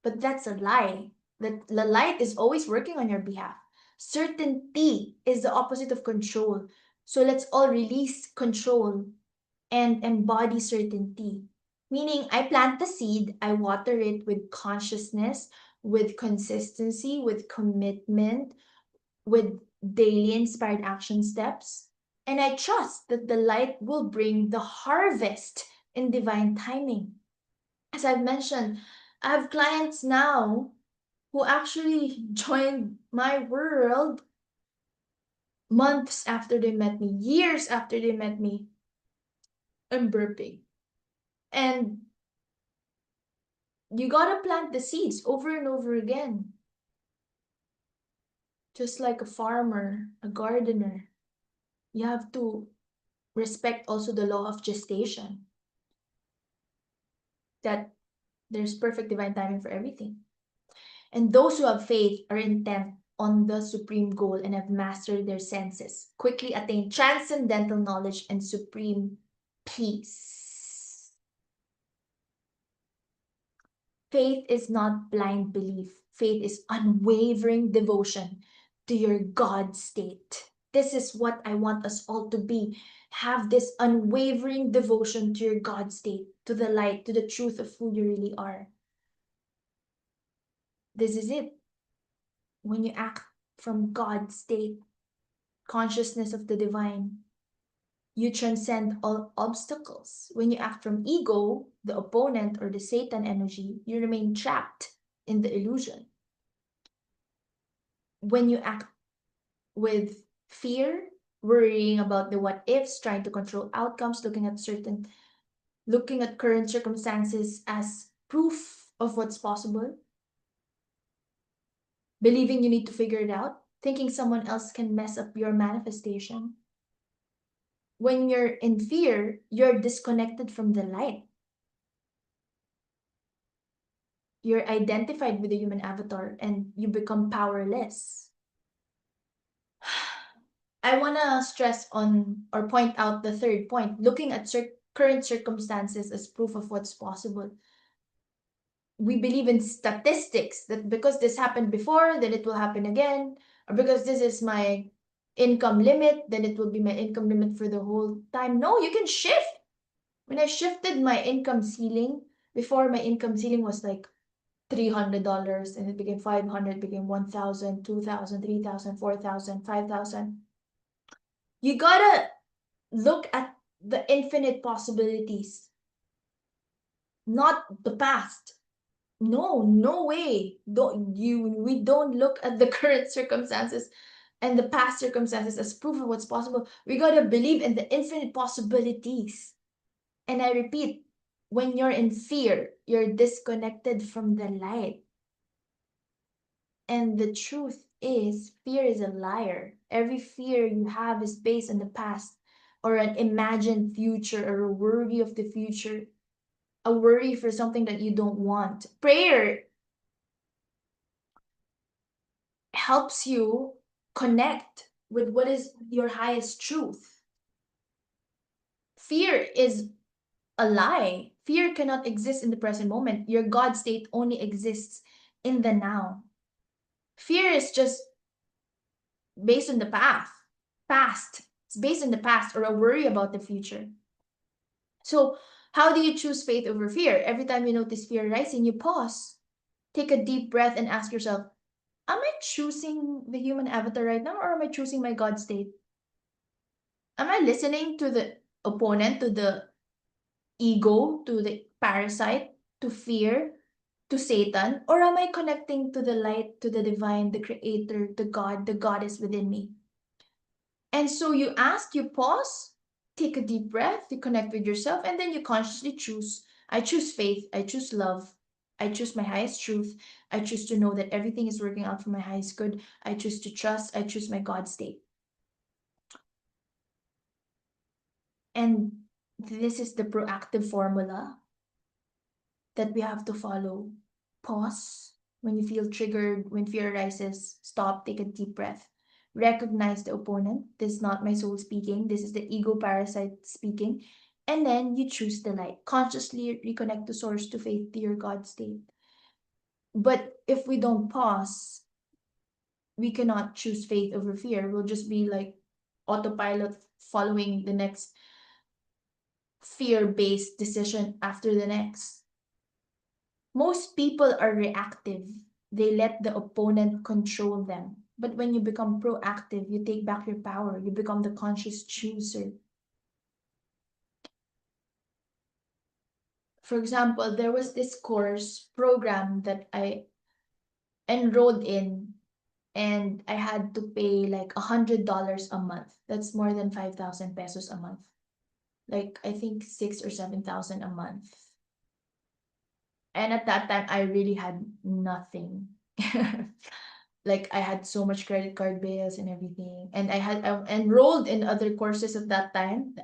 But that's a lie. That the light is always working on your behalf. Certainty is the opposite of control. So let's all release control and embody certainty. Meaning, I plant the seed, I water it with consciousness, with consistency, with commitment, with daily inspired action steps. And I trust that the light will bring the harvest in divine timing. As I've mentioned, I have clients now who actually joined my world months after they met me, years after they met me. I'm burping. And you gotta plant the seeds over and over again. Just like a farmer, a gardener. You have to respect also the law of gestation. That there's perfect divine timing for everything. And those who have faith are intent on the supreme goal and have mastered their senses, quickly attain transcendental knowledge and supreme peace. Faith is not blind belief. Faith is unwavering devotion to your God state. This is what I want us all to be. Have this unwavering devotion to your God state, to the light, to the truth of who you really are. This is it. When you act from God's state, consciousness of the divine, you transcend all obstacles. When you act from ego, the opponent or the Satan energy, you remain trapped in the illusion. When you act with fear, worrying about the what ifs, trying to control outcomes, looking at certain looking at current circumstances as proof of what's possible, believing you need to figure it out, thinking someone else can mess up your manifestation. When you're in fear, you're disconnected from the light. You're identified with the human avatar and you become powerless. I want to stress on or point out the third point, looking at current circumstances as proof of what's possible. We believe in statistics that because this happened before, then it will happen again, or because this is my income limit, then it will be my income limit for the whole time. No, you can shift. When I shifted my income ceiling, before my income ceiling was like $300 and it became 500, became 1,000, 2,000, 3,000, 4,000, 5,000. You gotta look at the infinite possibilities, not the past. No way. We don't look at the current circumstances and the past circumstances as proof of what's possible. We gotta believe in the infinite possibilities. And I repeat, when you're in fear, you're disconnected from the light. And the truth is, fear is a liar. Every fear you have is based on the past or an imagined future or a worry of the future, a worry for something that you don't want. Prayer helps you connect with what is your highest truth. Fear is a lie. Fear cannot exist in the present moment. Your God state only exists in the now. Fear is just based on the past. It's based on the past or a worry about the future. So, how do you choose faith over fear? Every time you notice fear rising, you pause, take a deep breath, and ask yourself, am I choosing the human avatar right now or am I choosing my God state? Am I listening to the opponent, to the ego, to the parasite, to fear, to Satan, or am I connecting to the light, to the divine, the creator, the God, the goddess within me? And so you ask, you pause, take a deep breath, you connect with yourself, and then you consciously choose. I choose faith, I choose love, I choose my highest truth, I choose to know that everything is working out for my highest good, I choose to trust, I choose my God state. And this is the proactive formula that we have to follow. Pause when you feel triggered, when fear arises, stop, take a deep breath. Recognize the opponent. This is not my soul speaking, this is the ego parasite speaking. And then you choose the light. Consciously reconnect to source, to faith, to your God state. But if we don't pause, we cannot choose faith over fear. We'll just be like autopilot following the next fear-based decision after the next. Most people are reactive. They let the opponent control them. But when you become proactive, you take back your power. You become the conscious chooser. For example, there was this course program that I enrolled in, and I had to pay like $100 a month. That's more than 5,000 pesos a month. Like, I think 6 or 7,000 a month. And at that time, I really had nothing. Like, I had so much credit card bills and everything. And I enrolled in other courses at that time.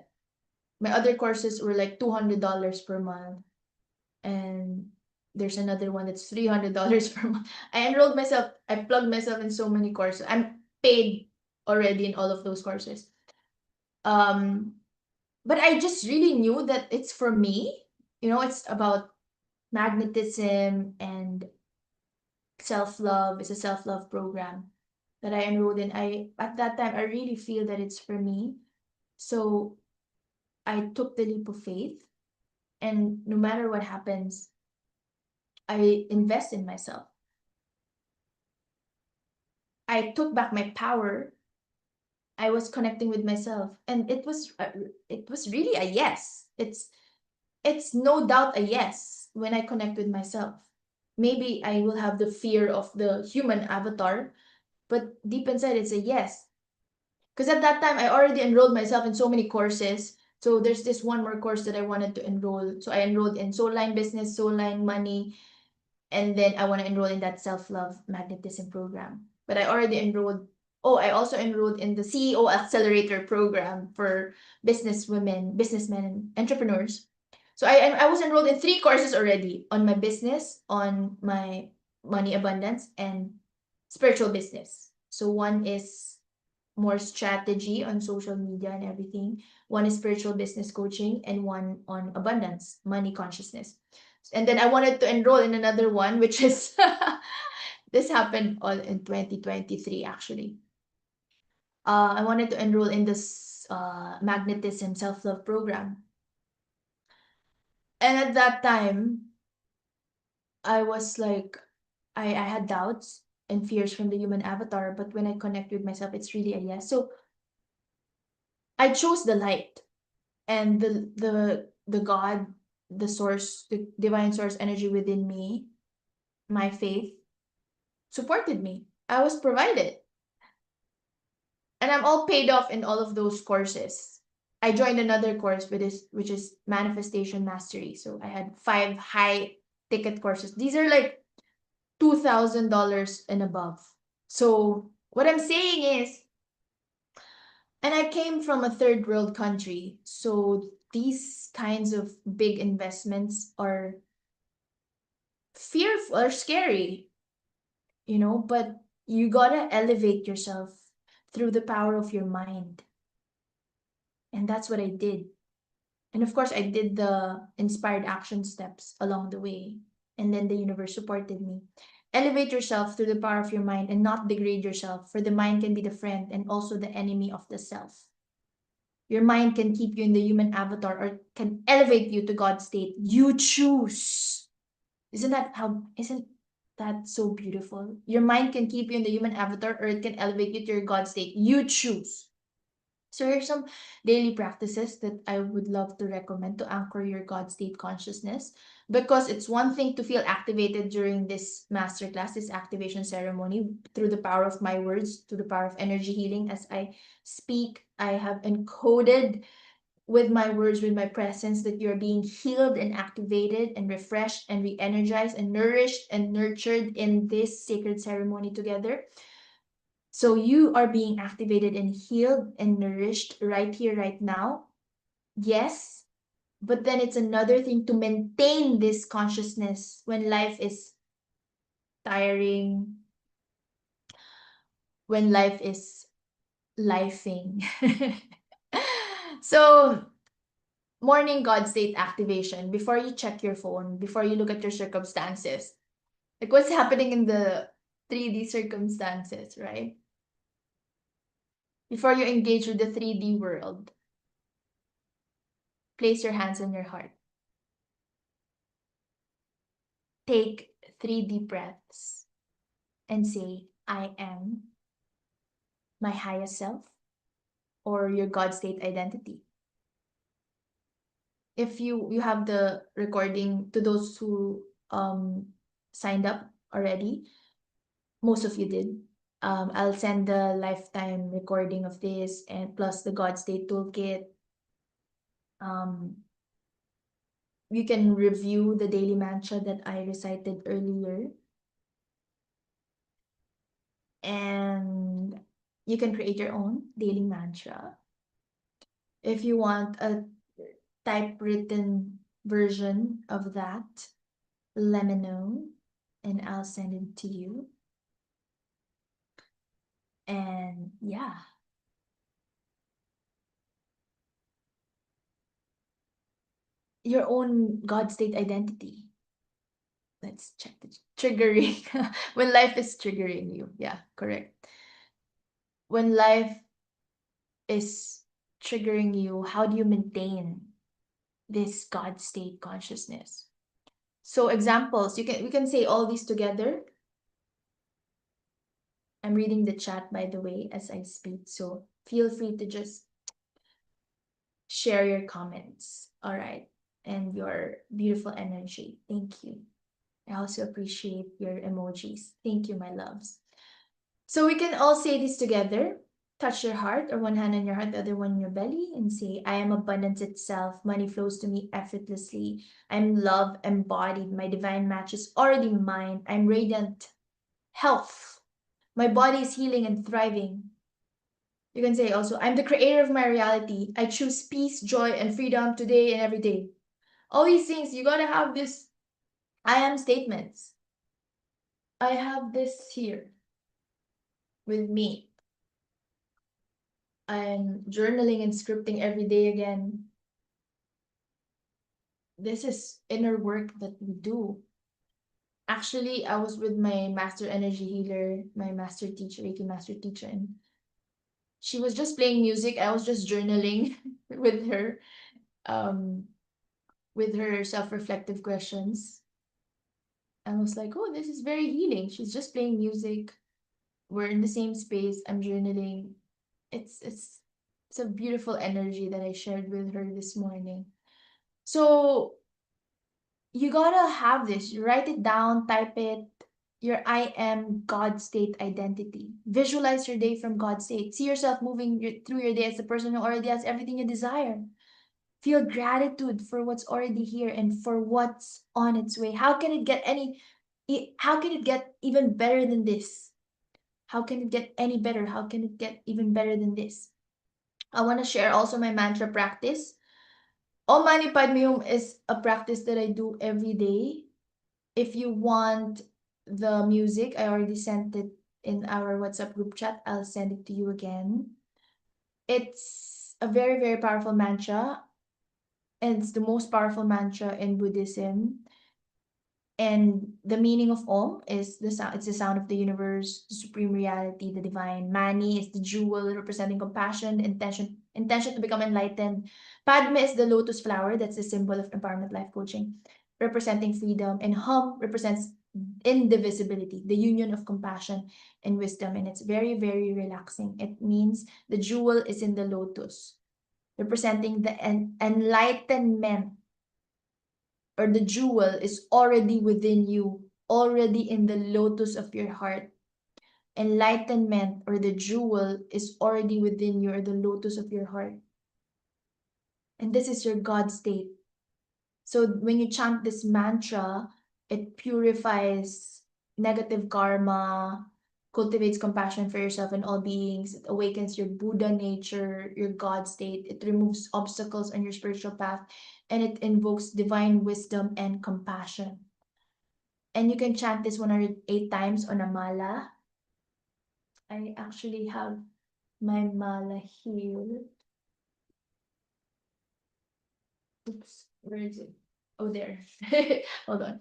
My other courses were like $200 per month. And there's another one that's $300 per month. I plugged myself in so many courses. I'm paid already in all of those courses. But I just really knew that it's for me. It's about magnetism and self-love. It's a self-love program that I enrolled in. At that time I really feel that it's for me. So I took the leap of faith, and no matter what happens, I invest in myself. I took back my power. I was connecting with myself, and it was really a yes. It's no doubt a yes when I connect with myself. Maybe I will have the fear of the human avatar, but deep inside it's a yes. Because at that time I already enrolled myself in so many courses. So there's this one more course that I wanted to enroll. So I enrolled in Soul Line Business, Soul Line Money, and then I want to enroll in that self-love magnetism program. But I already enrolled. Oh, I also enrolled in the CEO Accelerator program for business women, businessmen, and entrepreneurs. So I was enrolled in 3 courses already on my business, on my money abundance, and spiritual business. So one is more strategy on social media and everything. One is spiritual business coaching, and one on abundance, money consciousness. And then I wanted to enroll in another one, which is this happened all in 2023 actually. I wanted to enroll in this magnetism self-love program. And at that time, I was like, I had doubts and fears from the human avatar, but when I connect with myself, it's really a yes. So I chose the light, and the God, the source, the divine source energy within me, my faith, supported me. I was provided. And I'm all paid off in all of those courses. I joined another course which is manifestation mastery. So I had 5 high ticket courses. These are like $2,000 and above. So what I'm saying is, and I came from a third world country, so these kinds of big investments are fearful or scary, but you gotta elevate yourself through the power of your mind. And that's what I did. And of course, I did the inspired action steps along the way. And then the universe supported me. Elevate yourself through the power of your mind and not degrade yourself, for the mind can be the friend and also the enemy of the self. Your mind can keep you in the human avatar or can elevate you to God's state. You choose. Isn't that so beautiful? Your mind can keep you in the human avatar or it can elevate you to your God state. You choose. So here's some daily practices that I would love to recommend to anchor your God state consciousness, because it's one thing to feel activated during this masterclass, this activation ceremony, through the power of my words, through the power of energy healing. As I speak, I have encoded with my words, with my presence, that you're being healed and activated and refreshed and re-energized and nourished and nurtured in this sacred ceremony together. So you are being activated and healed and nourished right here, right now. Yes, but then it's another thing to maintain this consciousness when life is tiring, when life is lifing. So, morning God state activation, before you check your phone, before you look at your circumstances, like what's happening in the 3D circumstances, right? Before you engage with the 3D world, place your hands on your heart. Take 3 deep breaths and say, I am my highest self, or your God state identity. If you have the recording, to those who signed up already, most of you did. I'll send the lifetime recording of this and plus the God State Toolkit. You can review the daily mantra that I recited earlier. And you can create your own daily mantra. If you want a typewritten version of that, let me know and I'll send it to you. And yeah. Your own God state identity. Let's check the triggering. When life is triggering you. Yeah, correct. When life is triggering you, how do you maintain this God state consciousness? So examples, we can say all these together. I'm reading the chat, by the way, as I speak, so feel free to just share your comments. All right. And your beautiful energy. Thank you. I also appreciate your emojis. Thank you, my loves. So we can all say this together. touch your heart, or one hand on your heart, the other one on your belly, and say, I am abundance itself. Money flows to me effortlessly. I'm love embodied. My divine match is already mine. I'm radiant health. My body is healing and thriving. You can say also, I'm the creator of my reality. I choose peace, joy, and freedom today and every day. All these things, you gotta have this I am statements. I have this here with me. I'm journaling and scripting every day again. This is inner work that we do. Actually, I was with my master energy healer, my master teacher, Reiki master teacher, and she was just playing music. I was just journaling with her, um, with her self-reflective questions. I was like, oh, this is very healing. She's just playing music. We're in the same space. I'm journaling. It's it's it's a beautiful energy that I shared with her this morning. So you gotta have this. You write it down, type it. Your I am God state identity. Visualize your day from God state. See yourself moving through your day as the person who already has everything you desire. Feel gratitude for what's already here and for what's on its way. How can it get even better than this? How can it get any better? How can it get even better than this? I want to share also my mantra practice. Om Mani Padme Hum is a practice that I do every day. If you want the music, I already sent it in our WhatsApp group chat. I'll send it to you again. It's a very, very powerful mantra, and it's the most powerful mantra in Buddhism. And the meaning of Om is the sound. It's the sound of the universe, the supreme reality, the divine. Mani is the jewel representing compassion, intention to become enlightened. Padme is the lotus flower. That's the symbol of empowerment life coaching, representing freedom. And Hum represents indivisibility, the union of compassion and wisdom. And it's very, very relaxing. It means the jewel is in the lotus, representing the enlightenment, or the jewel is already within you, already in the lotus of your heart. Enlightenment, or the jewel, is already within you, or the lotus of your heart. And this is your God state. So when you chant this mantra, it purifies negative karma, cultivates compassion for yourself and all beings. It awakens your Buddha nature, your God state. It removes obstacles on your spiritual path, and it invokes divine wisdom and compassion. And you can chant this 108 times on a mala. I actually have my mala here. Oops, where is it? Oh, there. Hold on.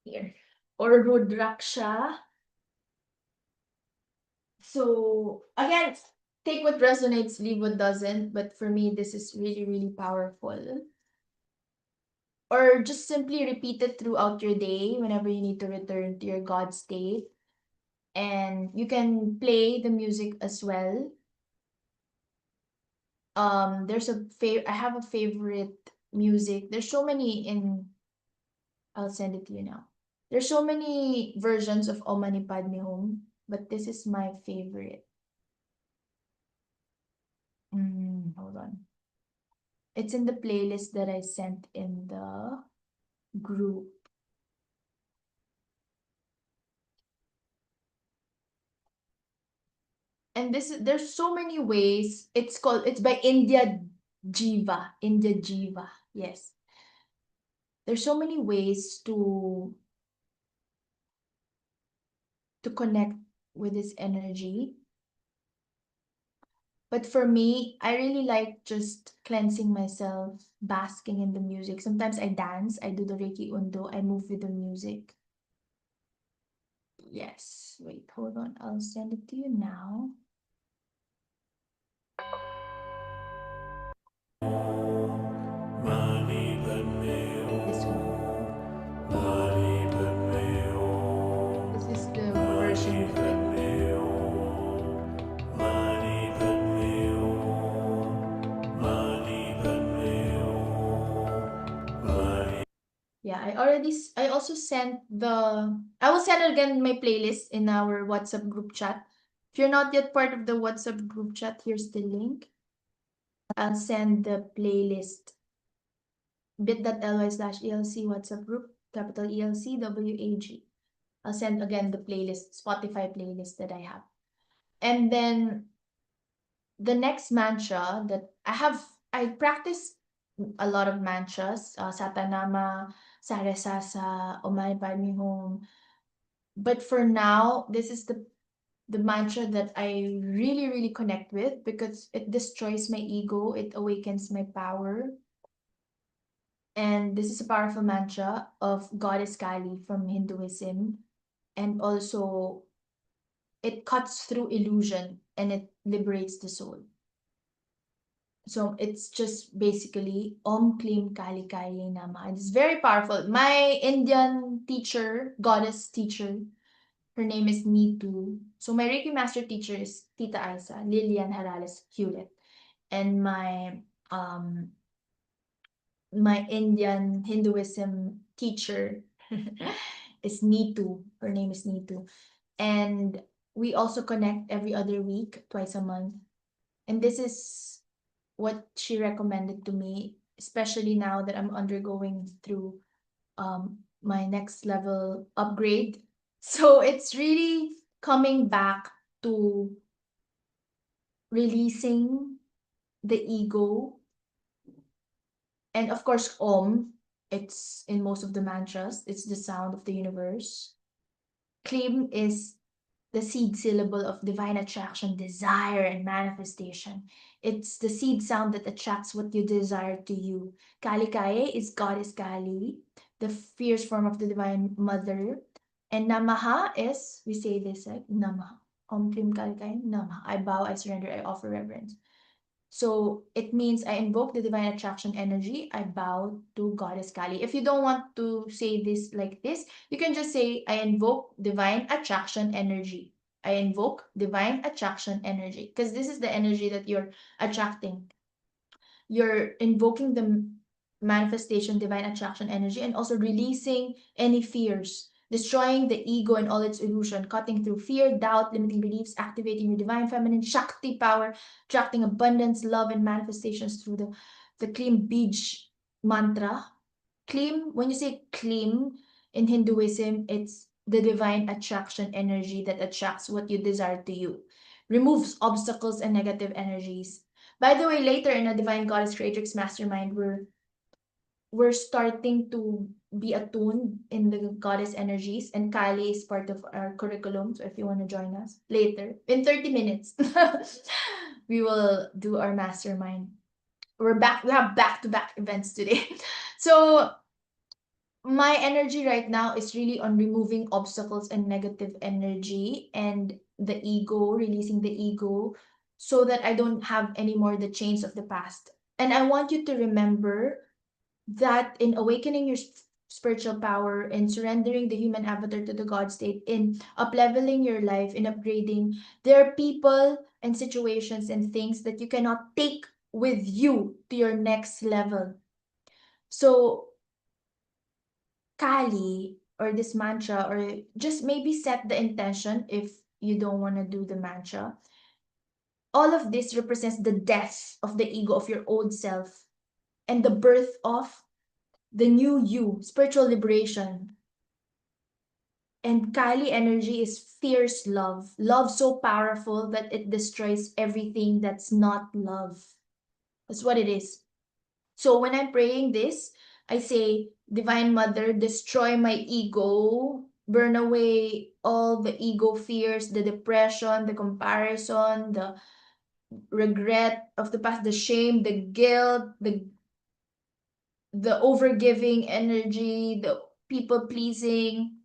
Here. Or Rudraksha. So again, take what resonates, leave what doesn't. But for me, this is really, really powerful. Or just simply repeat it throughout your day whenever you need to return to your God state. And you can play the music as well. I have a favorite music. There's so many in I'll send it to you now. There's so many versions of Om Mani Padme Hum, but this is my favorite. Hold on. It's in the playlist that I sent in the group. And there's so many ways. It's by India Jiva. India Jiva. Yes. There's so many ways to connect with this energy. But for me, I really like just cleansing myself, basking in the music. Sometimes I dance, I do the Reiki Undo, I move with the music. Yes. Wait, hold on. I'll send it to you now. This one. This is the version with it. Yeah, I also sent I will send again my playlist in our WhatsApp group chat. If you're not yet part of the WhatsApp group chat, here's the link. I'll send the playlist bit.ly/ELC WhatsApp group, capital ELCWAG. I'll send again the playlist, Spotify playlist that I have. And then the next mantra that I practice a lot of mantras, Satanama, Saresasa, Omani Padme Hum. But for now, this is the mantra that I really, really connect with because it destroys my ego, it awakens my power. And this is a powerful mantra of Goddess Kali from Hinduism. And also, it cuts through illusion and it liberates the soul. So it's just basically Om Klim Kali Kali Nama. It's very powerful. My Indian teacher, goddess teacher, her name is Neetu. So my Reiki master teacher is Tita Isa, Lilian Harales Hewlett. And my Indian Hinduism teacher is Neetu. Her name is Neetu. And we also connect every other week, twice a month. And this is what she recommended to me, especially now that I'm undergoing through my next level upgrade. So it's really coming back to releasing the ego. And of course, Om, it's in most of the mantras, it's the sound of the universe. Klim is the seed syllable of divine attraction, desire, and manifestation. It's the seed sound that attracts what you desire to you. Kali Kaye is Goddess Kali, the fierce form of the Divine Mother. And Namaha is, we say this like Namaha. Om Klim Kali Kaye, Namaha. I bow, I surrender, I offer reverence. So it means I invoke the divine attraction energy. I bow to Goddess Kali. If you don't want to say this like this, you can just say, I invoke divine attraction energy. I invoke divine attraction energy. Because this is the energy that you're attracting. You're invoking the manifestation, divine attraction energy, and also releasing any fears, destroying the ego and all its illusion, cutting through fear, doubt, limiting beliefs, activating your divine feminine Shakti power, attracting abundance, love, and manifestations through the Klim Bij mantra. Klim, when you say Klim in Hinduism, it's the divine attraction energy that attracts what you desire to you, removes obstacles and negative energies. By the way, later in a Divine Goddess Creatrix Mastermind, we're starting to be attuned in the goddess energies, and Kali is part of our curriculum. So if you want to join us later, in 30 minutes, we will do our mastermind. We're back, we have back-to-back events today. So my energy right now is really on removing obstacles and negative energy and the ego, releasing the ego, so that I don't have any more the chains of the past. And I want you to remember that in awakening your spiritual power, in surrendering the human avatar to the God state, in up-leveling your life, in upgrading, there are people and situations and things that you cannot take with you to your next level. So Kali or this mantra, or just maybe set the intention if you don't want to do the mantra. All of this represents the death of the ego of your old self and the birth of the new you, spiritual liberation. And Kali energy is fierce love, love so powerful that it destroys everything that's not love. That's what it is. So when I'm praying this, I say, Divine Mother, destroy my ego, burn away all the ego fears, the depression, the comparison, the regret of the past, the shame, the guilt, the overgiving energy, the people pleasing,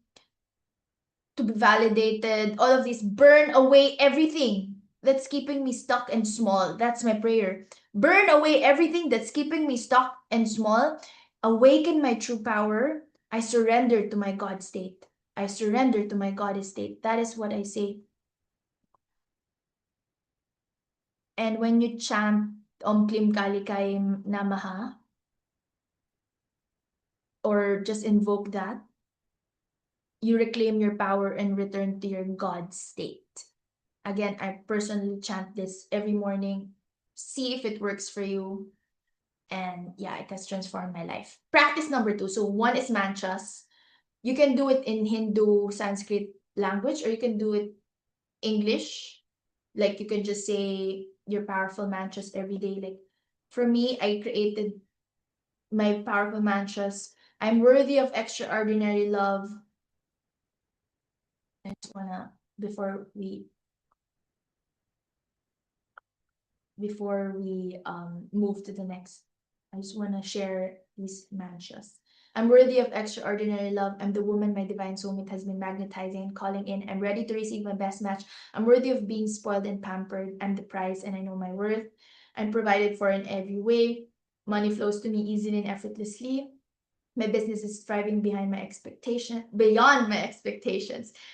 to be validated, all of these, burn away everything that's keeping me stuck and small. That's my prayer. Burn away everything that's keeping me stuck and small. Awaken my true power. I surrender to my God state. I surrender to my goddess state. That is what I say. And when you chant Om Klim Kali Kai Namaha, or just invoke that, you reclaim your power and return to your God state. Again, I personally chant this every morning. See if it works for you. And yeah, it has transformed my life. Practice number 2. So one is mantras. You can do it in Hindu, Sanskrit language, or you can do it English. Like you can just say your powerful mantras every day. Like for me, I created my powerful mantras. I'm worthy of extraordinary love. I just wanna before we move to the next, I just wanna share these mantras. I'm worthy of extraordinary love. I'm the woman my divine soulmate has been magnetizing and calling in. I'm ready to receive my best match. I'm worthy of being spoiled and pampered. I'm the prize and I know my worth. I'm provided for in every way. Money flows to me easily and effortlessly. My business is thriving beyond my expectations.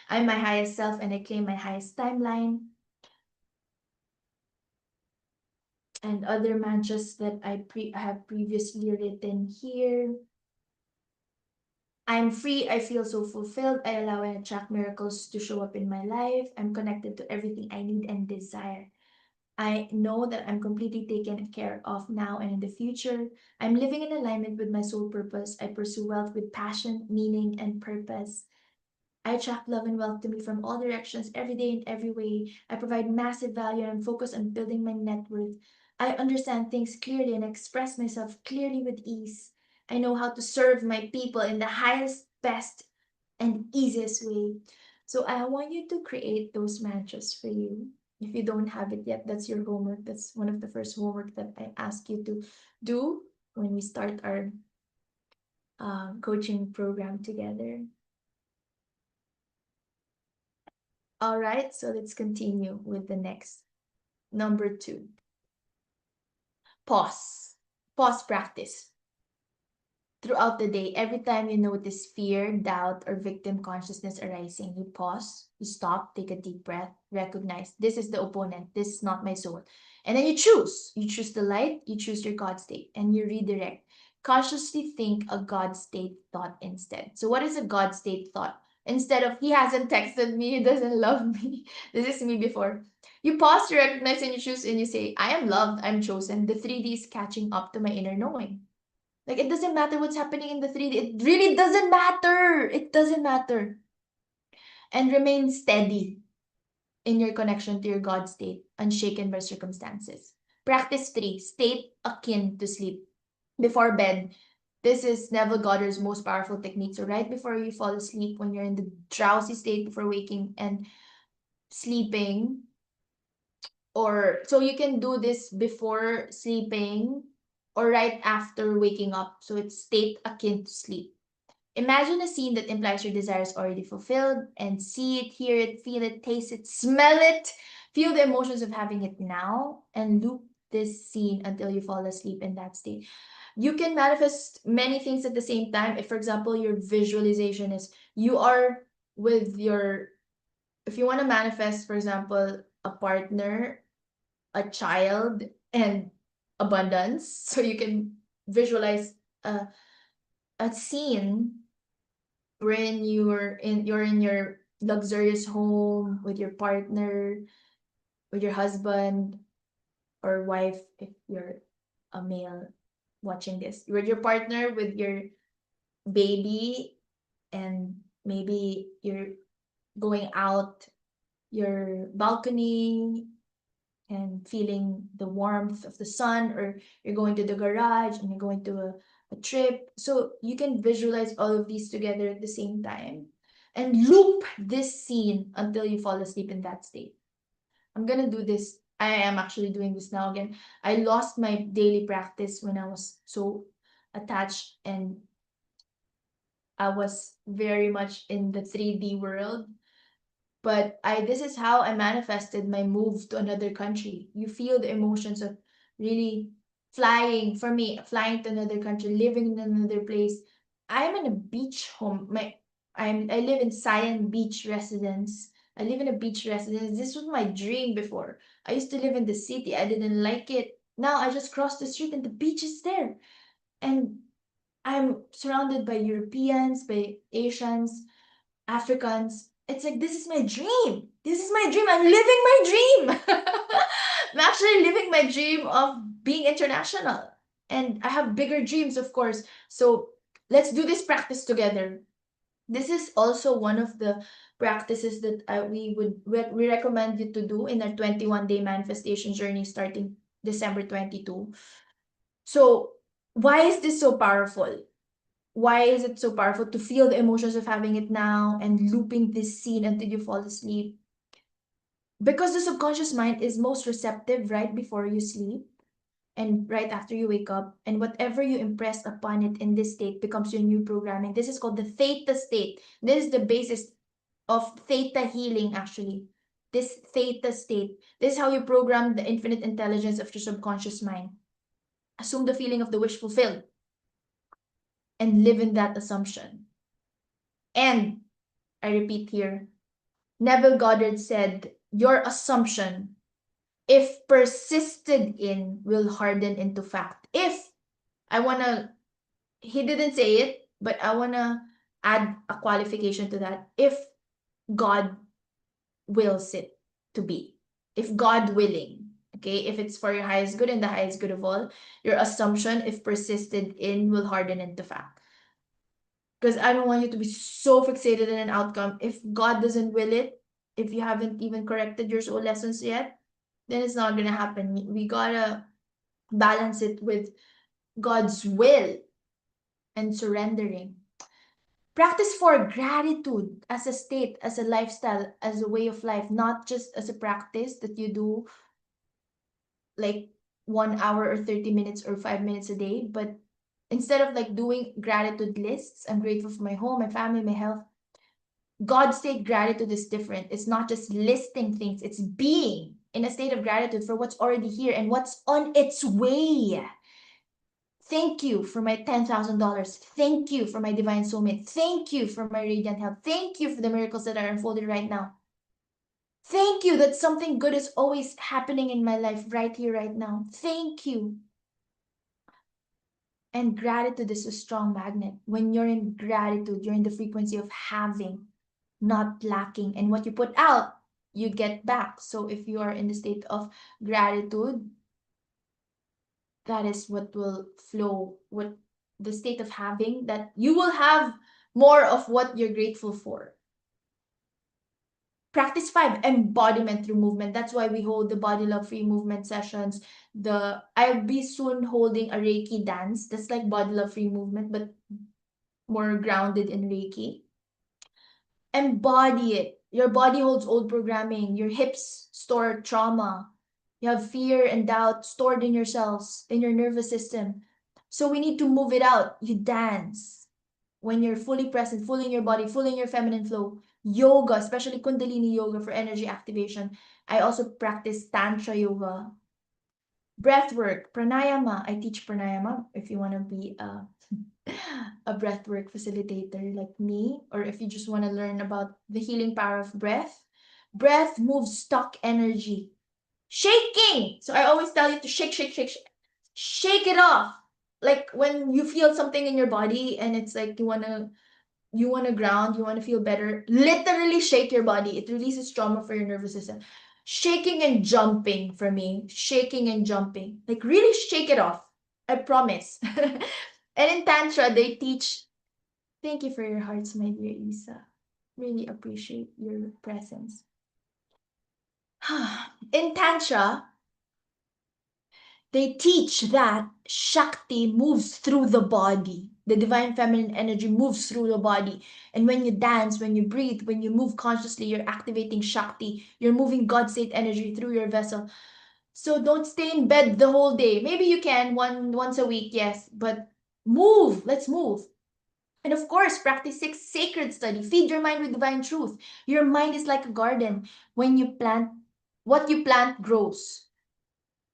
I'm my highest self and I claim my highest timeline. And other mantras that I have previously written here. I'm free, I feel so fulfilled, I allow and attract miracles to show up in my life. I'm connected to everything I need and desire. I know that I'm completely taken care of now and in the future. I'm living in alignment with my soul purpose. I pursue wealth with passion, meaning, and purpose. I attract love and wealth to me from all directions, every day in every way. I provide massive value and focus on building my net worth. I understand things clearly and express myself clearly with ease. I know how to serve my people in the highest, best, and easiest way. So I want you to create those mantras for you. If you don't have it yet, that's your homework. That's one of the first homework that I ask you to do when we start our coaching program together. All right, so let's continue with the next. Number 2. Pause. Pause practice. Throughout the day, every time you notice fear, doubt, or victim consciousness arising, you pause, you stop, take a deep breath, recognize this is the opponent, this is not my soul. And then you choose. You choose the light, you choose your God state, and you redirect. Consciously think a God state thought instead. So, what is a God state thought? Instead of, he hasn't texted me, he doesn't love me. This is me before. You pause, you recognize, and you choose, and you say, I am loved, I'm chosen. The 3D is catching up to my inner knowing. Like, it doesn't matter what's happening in the 3D. It really doesn't matter. It doesn't matter. And remain steady in your connection to your God state, unshaken by circumstances. Practice 3, state akin to sleep. Before bed, this is Neville Goddard's most powerful technique. So right before you fall asleep, when you're in the drowsy state before waking and sleeping, or so you can do this before sleeping or right after waking up. So it's state akin to sleep. Imagine a scene that implies your desires already fulfilled and see it, hear it, feel it, taste it, smell it, feel the emotions of having it now, and loop this scene until you fall asleep in that state. You can manifest many things at the same time. If, for example, your visualization is you are with your, if you want to manifest, for example, a partner, a child, and abundance, so you can visualize a scene wherein you're in your luxurious home with your partner, with your husband or wife if you're a male watching this, with your partner, with your baby, and maybe you're going out your balcony and feeling the warmth of the sun, or you're going to the garage and you're going to a trip. So you can visualize all of these together at the same time and loop this scene until you fall asleep in that state. I'm gonna do this. I am actually doing this now again. I lost my daily practice when I was so attached and I was very much in the 3D world. But this is how I manifested my move to another country. You feel the emotions of really flying, for me, flying to another country, living in another place. I'm in a beach home. I live in Siam Beach residence. I live in a beach residence. This was my dream before. I used to live in the city. I didn't like it. Now I just cross the street and the beach is there. And I'm surrounded by Europeans, by Asians, Africans. It's like, this is my dream. This is my dream. I'm living my dream. I'm actually living my dream of being international. And I have bigger dreams, of course. So let's do this practice together. This is also one of the practices that we recommend you to do in our 21-day manifestation journey starting December 22. So why is this so powerful? Why is it so powerful to feel the emotions of having it now and looping this scene until you fall asleep? Because the subconscious mind is most receptive right before you sleep and right after you wake up, and whatever you impress upon it in this state becomes your new programming. This is called the theta state. This is the basis of theta healing, actually. This theta state. This is how you program the infinite intelligence of your subconscious mind. Assume the feeling of the wish fulfilled and live in that assumption. And I repeat here, Neville Goddard said, your assumption, if persisted in, will harden into fact. If I want to, he didn't say it, but I want to add a qualification to that. If God wills it to be, if God willing, okay, if it's for your highest good and the highest good of all, your assumption, if persisted in, will harden into fact. Because I don't want you to be so fixated in an outcome. If God doesn't will it, if you haven't even corrected your soul lessons yet, then it's not gonna happen. We gotta balance it with God's will and surrendering. Practice for gratitude as a state, as a lifestyle, as a way of life, not just as a practice that you do like 1 hour or 30 minutes or 5 minutes a day, but instead of like doing gratitude lists, I'm grateful for my home, my family, my health. God's state gratitude is different. It's not just listing things, it's being in a state of gratitude for what's already here and what's on its way. Thank you for my $10,000. Thank you for my divine soulmate. Thank you for my radiant health. Thank you for the miracles that are unfolded right now. Thank you that something good is always happening in my life right here, right now. Thank you. And gratitude is a strong magnet. When you're in gratitude, you're in the frequency of having, not lacking. And what you put out, you get back. So if you are in the state of gratitude, that is what will flow, what the state of having, that you will have more of what you're grateful for. Practice 5, embodiment through movement. That's why we hold the body love free movement sessions. I'll be soon holding a Reiki dance. That's like body love free movement, but more grounded in Reiki. Embody it. Your body holds old programming. Your hips store trauma. You have fear and doubt stored in your cells, in your nervous system. So we need to move it out. You dance. When you're fully present, fully in your body, fully in your feminine flow. Yoga, especially Kundalini yoga for energy activation. I also practice Tantra yoga. Breath work, pranayama. I teach pranayama if you want to be a breathwork facilitator like me, or if you just want to learn about the healing power of breath. Breath moves stuck energy. Shaking! So I always tell you to shake, shake, shake, shake. Shake it off. Like when you feel something in your body and it's like you wanna ground, you wanna feel better, literally shake your body. It releases trauma for your nervous system. Shaking and jumping for me. Shaking and jumping. Like really shake it off. I promise. And in Tantra, they teach, thank you for your hearts, my dear Isa. Really appreciate your presence. In Tantra, they teach that Shakti moves through the body. The divine feminine energy moves through the body. And when you dance, when you breathe, when you move consciously, you're activating Shakti. You're moving God state energy through your vessel. So don't stay in bed the whole day. Maybe you can once a week, yes, but move. Let's move. And of course, practice 6, sacred study. Feed your mind with divine truth. Your mind is like a garden. When you plant, what you plant grows.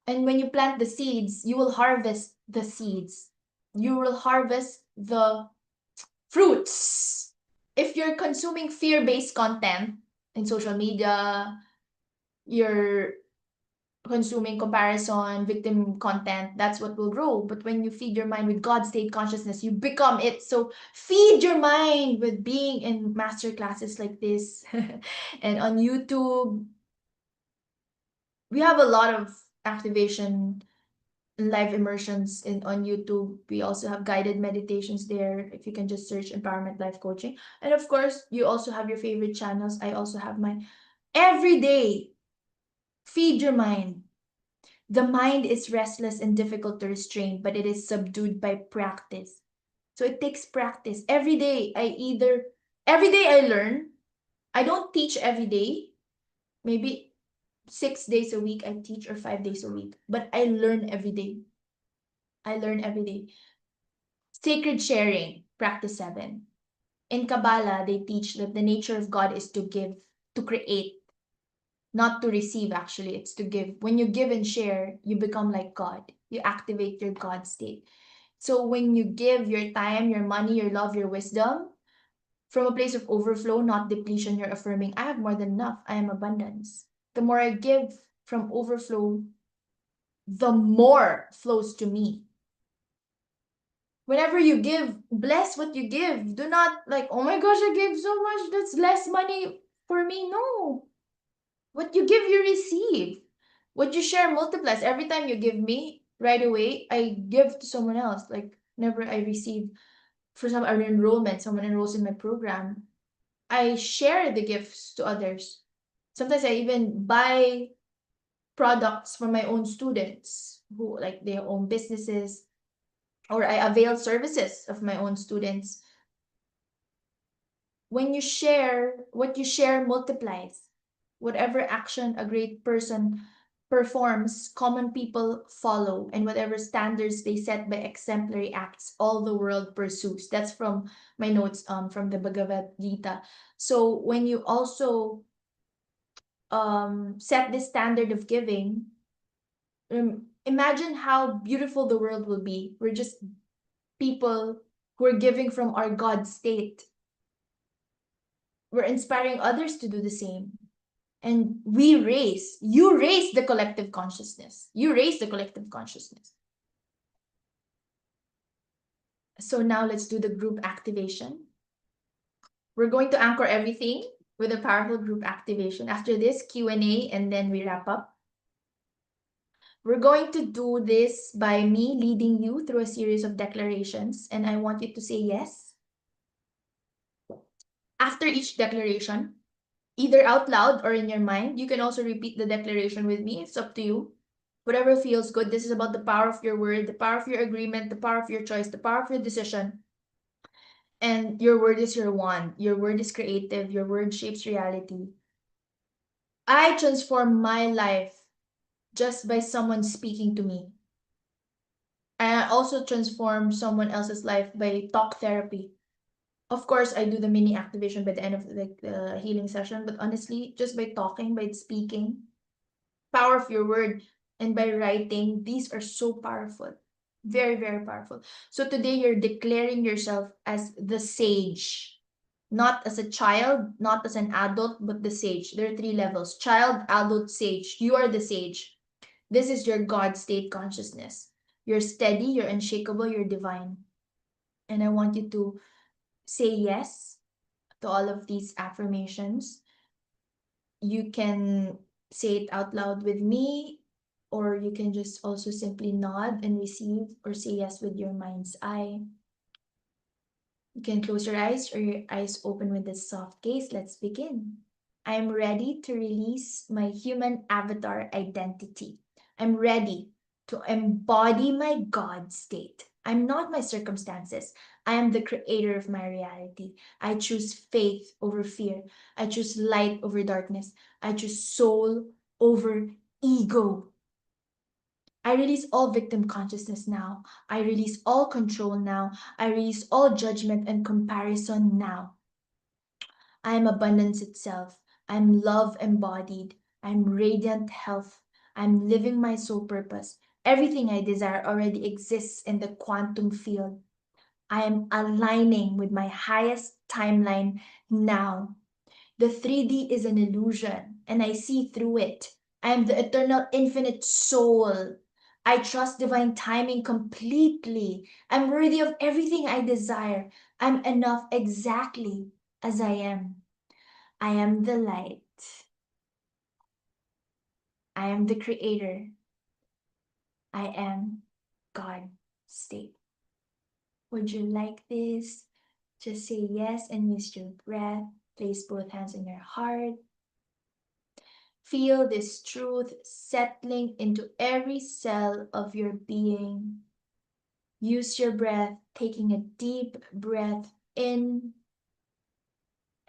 And when you plant the seeds, you will harvest the seeds. You will harvest the fruits. If you're consuming fear-based content in social media, you're consuming comparison, victim content, that's what will grow. But when you feed your mind with God state consciousness, you become it. So feed your mind with being in master classes like this and on YouTube. We have a lot of activation live immersions on YouTube. We also have guided meditations there. If you can just search Empowerment Life Coaching. And of course, you also have your favorite channels. I also have my every day. Feed your mind. The mind is restless and difficult to restrain, but it is subdued by practice. So it takes practice. Every day I learn. I don't teach every day. Maybe 6 days a week I teach or 5 days a week. But I learn every day. I learn every day. Sacred sharing, practice 7. In Kabbalah, they teach that the nature of God is to give, to create, not to receive, actually. It's to give. When you give and share, you become like God. You activate your God state. So when you give your time, your money, your love, your wisdom, from a place of overflow, not depletion, you're affirming, I have more than enough. I am abundance. The more I give from overflow, the more flows to me. Whenever you give, bless what you give. Do not like, oh my gosh, I gave so much, that's less money for me. No. What you give, you receive. What you share multiplies. Every time you give me, right away, I give to someone else. Like, whenever I receive, for example, an enrollment, someone enrolls in my program, I share the gifts to others. Sometimes I even buy products from my own students who like their own businesses, or I avail services of my own students. When you share, what you share multiplies. Whatever action a great person performs, common people follow, and whatever standards they set by exemplary acts, all the world pursues. That's from my notes from the Bhagavad Gita. So when you also set this standard of giving, imagine how beautiful the world will be. We're just people who are giving from our God state. We're inspiring others to do the same. And you raise the collective consciousness. You raise the collective consciousness. So now let's do the group activation. We're going to anchor everything with a powerful group activation. After this, Q&A, and then we wrap up. We're going to do this by me leading you through a series of declarations, and I want you to say yes. After each declaration, either out loud or in your mind, you can also repeat the declaration with me. It's up to you. Whatever feels good. This is about the power of your word, the power of your agreement, the power of your choice, the power of your decision. And your word is your wand. Your word is creative. Your word shapes reality. I transform my life just by someone speaking to me. And I also transform someone else's life by talk therapy. Of course, I do the mini activation by the end of the healing session, but honestly, just by talking, by speaking, power of your word, and by writing, these are so powerful. Very, very powerful. So today you're declaring yourself as the sage, not as a child, not as an adult, but the sage. There are 3 levels: child, adult, sage. You are the sage. This is your God state consciousness. You're steady, you're unshakable, you're divine. And I want you to say yes to all of these affirmations. You can say it out loud with me, or you can just also simply nod and receive, or say yes with your mind's eye. You can close your eyes or your eyes open with a soft gaze. Let's begin. I am ready to release my human avatar identity. I'm ready to embody my God state. I'm not my circumstances. I am the creator of my reality. I choose faith over fear. I choose light over darkness. I choose soul over ego. I release all victim consciousness now. I release all control now. I release all judgment and comparison now. I am abundance itself. I'm love embodied. I'm radiant health. I'm living my soul purpose. Everything I desire already exists in the quantum field. I am aligning with my highest timeline now. The 3D is an illusion, and I see through it. I am the eternal infinite soul. I trust divine timing completely. I'm worthy of everything I desire. I'm enough exactly as I am. I am the light. I am the creator. I am God state. Would you like this? Just say yes and use your breath. Place both hands on your heart. Feel this truth settling into every cell of your being. Use your breath, taking a deep breath in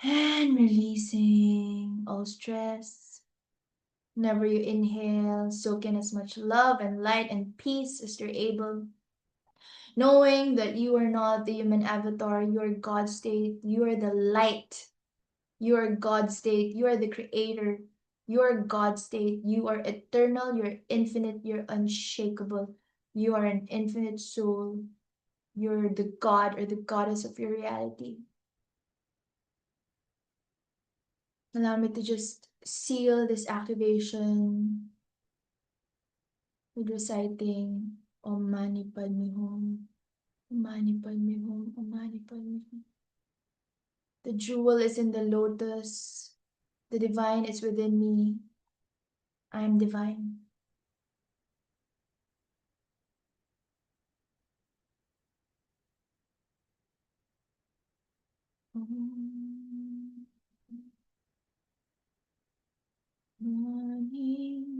and releasing all stress. Whenever you inhale, soak in as much love and light and peace as you're able. Knowing that you are not the human avatar, you are God state, you are the light, you are God state, you are the creator, you are God state, you are eternal, you're infinite, you're unshakable, you are an infinite soul, you're the God or the goddess of your reality. Allow me to just seal this activation with reciting Om Mani Padme Hum, Om Mani Padme Hum, Om Mani Padme Hum. The jewel is in the lotus. The divine is within me. I am divine. Om Mani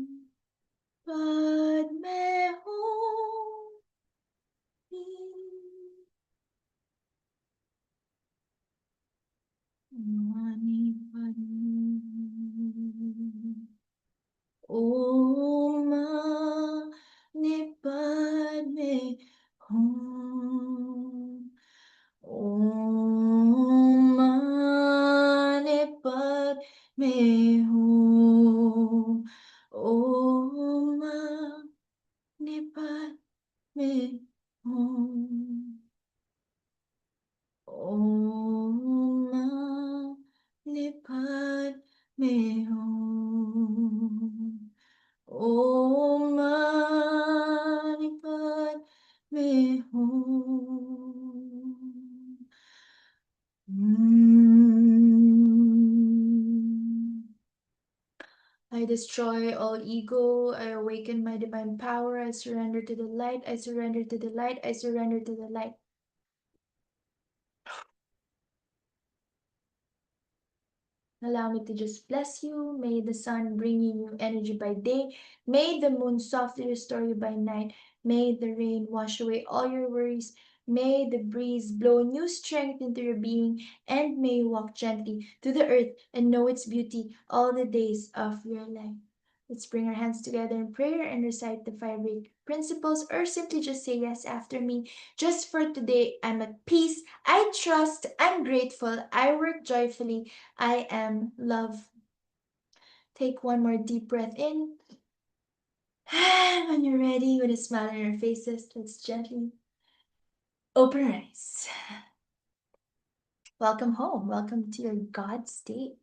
Padme Hum. Mani Padme Om Mani Padme Hum. Om Mani Padme Hum. Om Mani Padme Hum. Om Mani Padme Hum. Om Mani Padme Hum. I destroy all ego. I awaken my divine power. I surrender to the light. I surrender to the light. I surrender to the light. Allow me to just bless you. May the sun bring you new energy by day. May the moon softly restore you by night. May the rain wash away all your worries. May the breeze blow new strength into your being. And may you walk gently to the earth and know its beauty all the days of your life. Let's bring our hands together in prayer and recite the 5 principles, or simply just say yes after me. Just for today, I'm at peace. I trust. I'm grateful. I work joyfully. I am love. Take one more deep breath in. And when you're ready, with a smile on your faces, let's gently open our eyes. Welcome home. Welcome to your God state.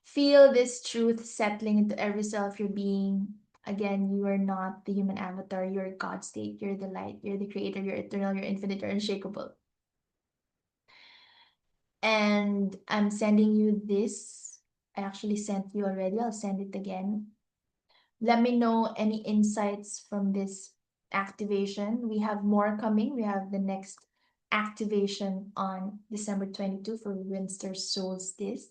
Feel this truth settling into every cell of your being. Again, you are not the human avatar. You're God state. You're the light. You're the creator. You're eternal. You're infinite. You're unshakable. And I'm sending you this. I actually sent you already. I'll send it again. Let me know any insights from this activation. We have more coming. We have the next activation on December 22 for Winter Solstice.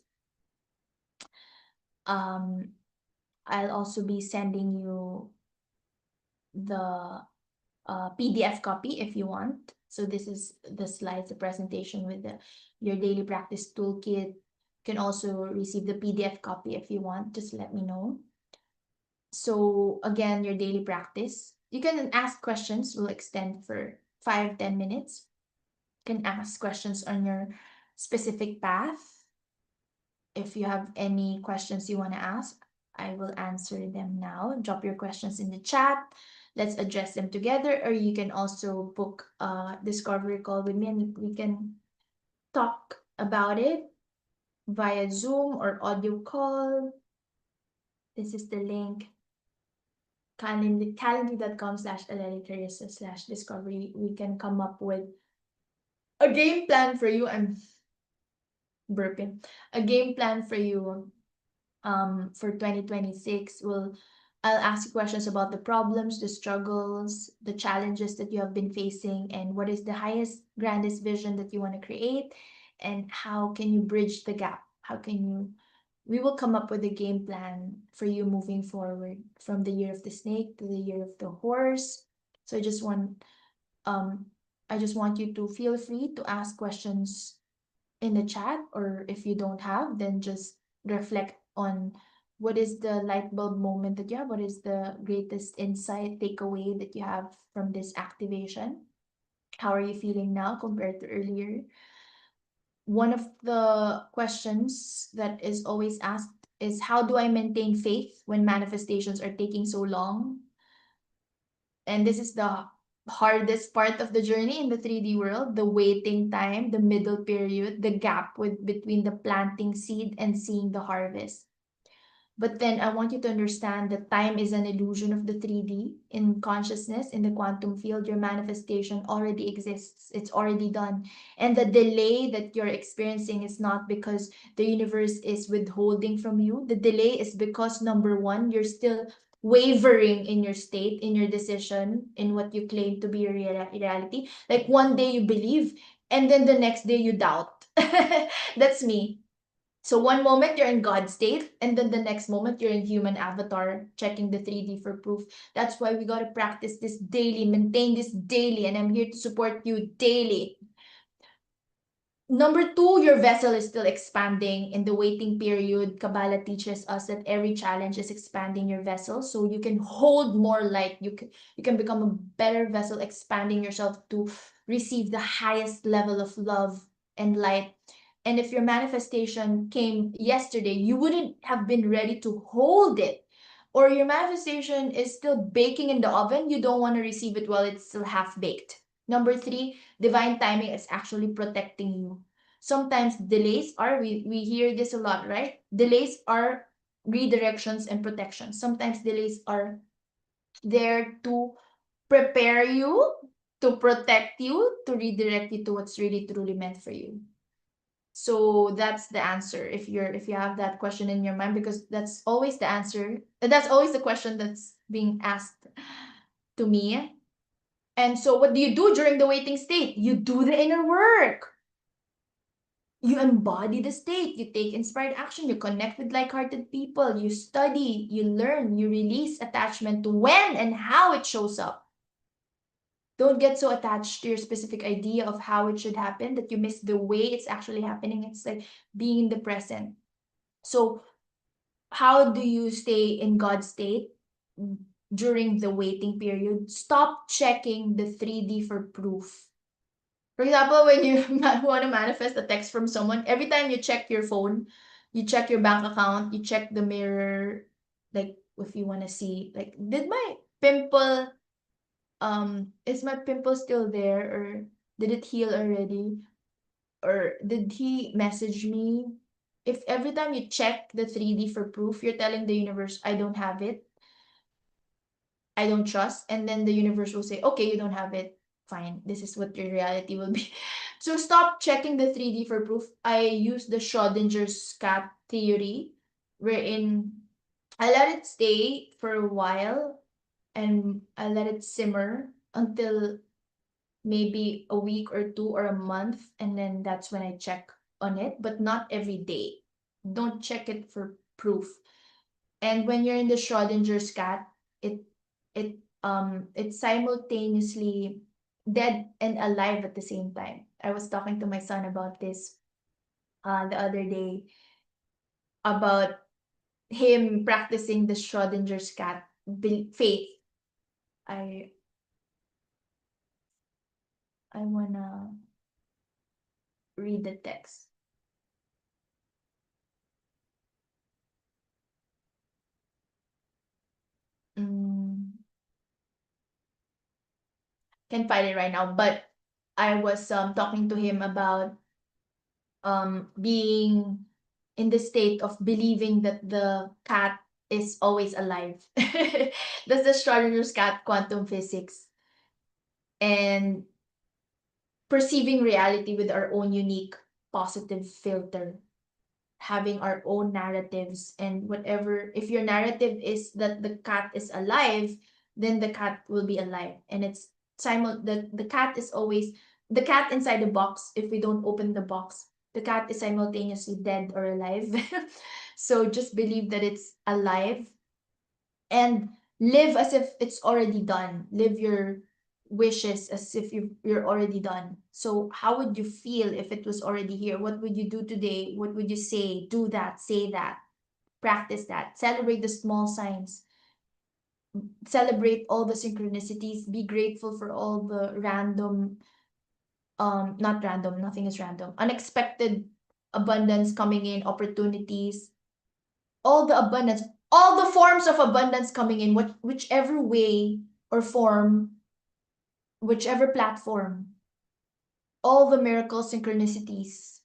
I'll also be sending you the PDF copy if you want. So this is the slides, the presentation with your daily practice toolkit. You can also receive the PDF copy if you want. Just let me know. So again, your daily practice. You can ask questions. Will extend for 5-10 minutes. You can ask questions on your specific path. If you have any questions you want to ask, I will answer them now. Drop your questions in the chat. Let's address them together. Or you can also book a discovery call with me and we can talk about it via Zoom or audio call. This is the link, calendly.com/Aleli/discovery. We can come up with a game plan for you. I'm burping. A game plan for you for 2026. I'll ask you questions about the problems, the struggles, the challenges that you have been facing, and what is the highest, grandest vision that you want to create, and how can you bridge the gap? How can you We will come up with a game plan for you moving forward from the year of the snake to the year of the horse. So um I just want you to feel free to ask questions in the chat, or if you don't have, then just reflect on what is the light bulb moment that you have, what is the greatest insight takeaway that you have from this activation. How are you feeling now compared to earlier? One of the questions that is always asked is, how do I maintain faith when manifestations are taking so long? And this is the hardest part of the journey in the 3D world, the waiting time, the middle period, the gap between the planting seed and seeing the harvest. But then I want you to understand that time is an illusion of the 3D. In consciousness, in the quantum field, your manifestation already exists. It's already done. And the delay that you're experiencing is not because the universe is withholding from you. The delay is because, number one, you're still wavering in your state, in your decision, in what you claim to be your reality. Like one day you believe, and then the next day you doubt. That's me. So one moment you're in God state, and then the next moment you're in human avatar, checking the 3D for proof. That's why we got to practice this daily, maintain this daily, and I'm here to support you daily. Number two, your vessel is still expanding. In the waiting period, Kabbalah teaches us that every challenge is expanding your vessel, so you can hold more light. You can become a better vessel, expanding yourself to receive the highest level of love and light. And if your manifestation came yesterday, you wouldn't have been ready to hold it. Or your manifestation is still baking in the oven, you don't want to receive it while it's still half baked. Number three, divine timing is actually protecting you. Sometimes delays are, we hear this a lot, right? Delays are redirections and protections. Sometimes delays are there to prepare you, to protect you, to redirect you to what's really truly meant for you. So that's the answer if you have that question in your mind, because that's always the answer. That's always the question that's being asked to me. And so what do you do during the waiting state? You do the inner work. You embody the state. You take inspired action. You connect with like-hearted people. You study, you learn, you release attachment to when and how it shows up. Don't get so attached to your specific idea of how it should happen that you miss the way it's actually happening. It's like being in the present. So how do you stay in God's state during the waiting period? Stop checking the 3D for proof. For example, when you want to manifest a text from someone, every time you check your phone, you check your bank account, you check the mirror, like if you want to see, like, did my pimple, is my pimple still there, or did it heal already? Or did he message me? If every time you check the 3D for proof, you're telling the universe, I don't have it, I don't trust, and then the universe will say, okay, you don't have it, fine, this is what your reality will be. So stop checking the 3D for proof. I use the Schrodinger's cat theory, wherein I let it stay for a while and I let it simmer until maybe a week or two or a month, and then that's when I check on it, but not every day. Don't check it for proof. And when you're in the Schrodinger's cat, it it's simultaneously dead and alive at the same time. I was talking to my son about this the other day, about him practicing the Schrodinger's cat faith. I I wanna read the text. Mm, can't find it right now, but I was talking to him about being in the state of believing that the cat is always alive. That's the astronomer's cat quantum physics. And perceiving reality with our own unique positive filter, having our own narratives, and whatever, if your narrative is that the cat is alive, then the cat will be alive. And it's the cat is always the cat inside the box. If we don't open the box, the cat is simultaneously dead or alive. So just believe that it's alive and live as if it's already done. Live your wishes as if you're already done. So how would you feel if it was already here? What would you do today? What would you say? Do that, say that, practice that. Celebrate the small signs. Celebrate all the synchronicities. Be grateful for all the random, not random, nothing is random. Unexpected abundance coming in, opportunities, all the abundance, all the forms of abundance coming in, whichever way or form, whichever platform, all the miracle synchronicities.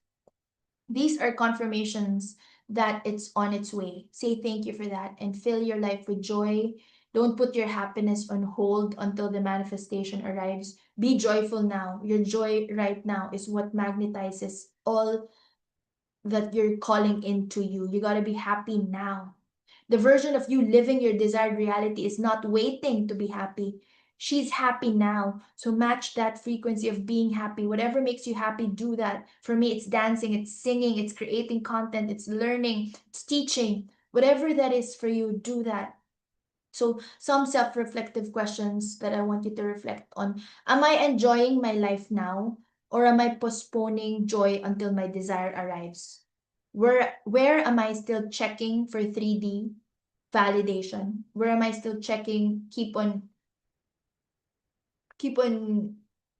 These are confirmations that it's on its way. Say thank you for that and fill your life with joy. Don't put your happiness on hold until the manifestation arrives. Be joyful now. Your joy right now is what magnetizes all that you're calling into you. You got to be happy now. The version of you living your desired reality is not waiting to be happy. She's happy now. So match that frequency of being happy. Whatever makes you happy, do that. For me, it's dancing, it's singing, it's creating content, it's learning, it's teaching. Whatever that is for you, do that. So some self-reflective questions that I want you to reflect on. Am I enjoying my life now? Or am I postponing joy until my desire arrives? Where am I still checking for 3D validation? Where am I still checking, keep on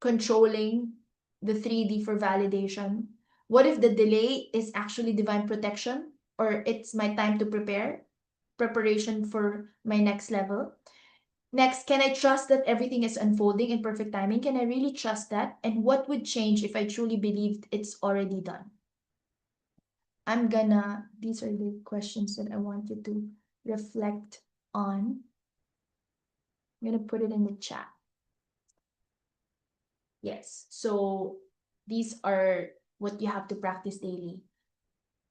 controlling the 3D for validation? What if the delay is actually divine protection, or it's my time to preparation for my next level? Next, can I trust that everything is unfolding in perfect timing? Can I really trust that? And what would change if I truly believed it's already done? These are the questions that I want you to reflect on. I'm gonna put it in the chat. Yes, so these are what you have to practice daily.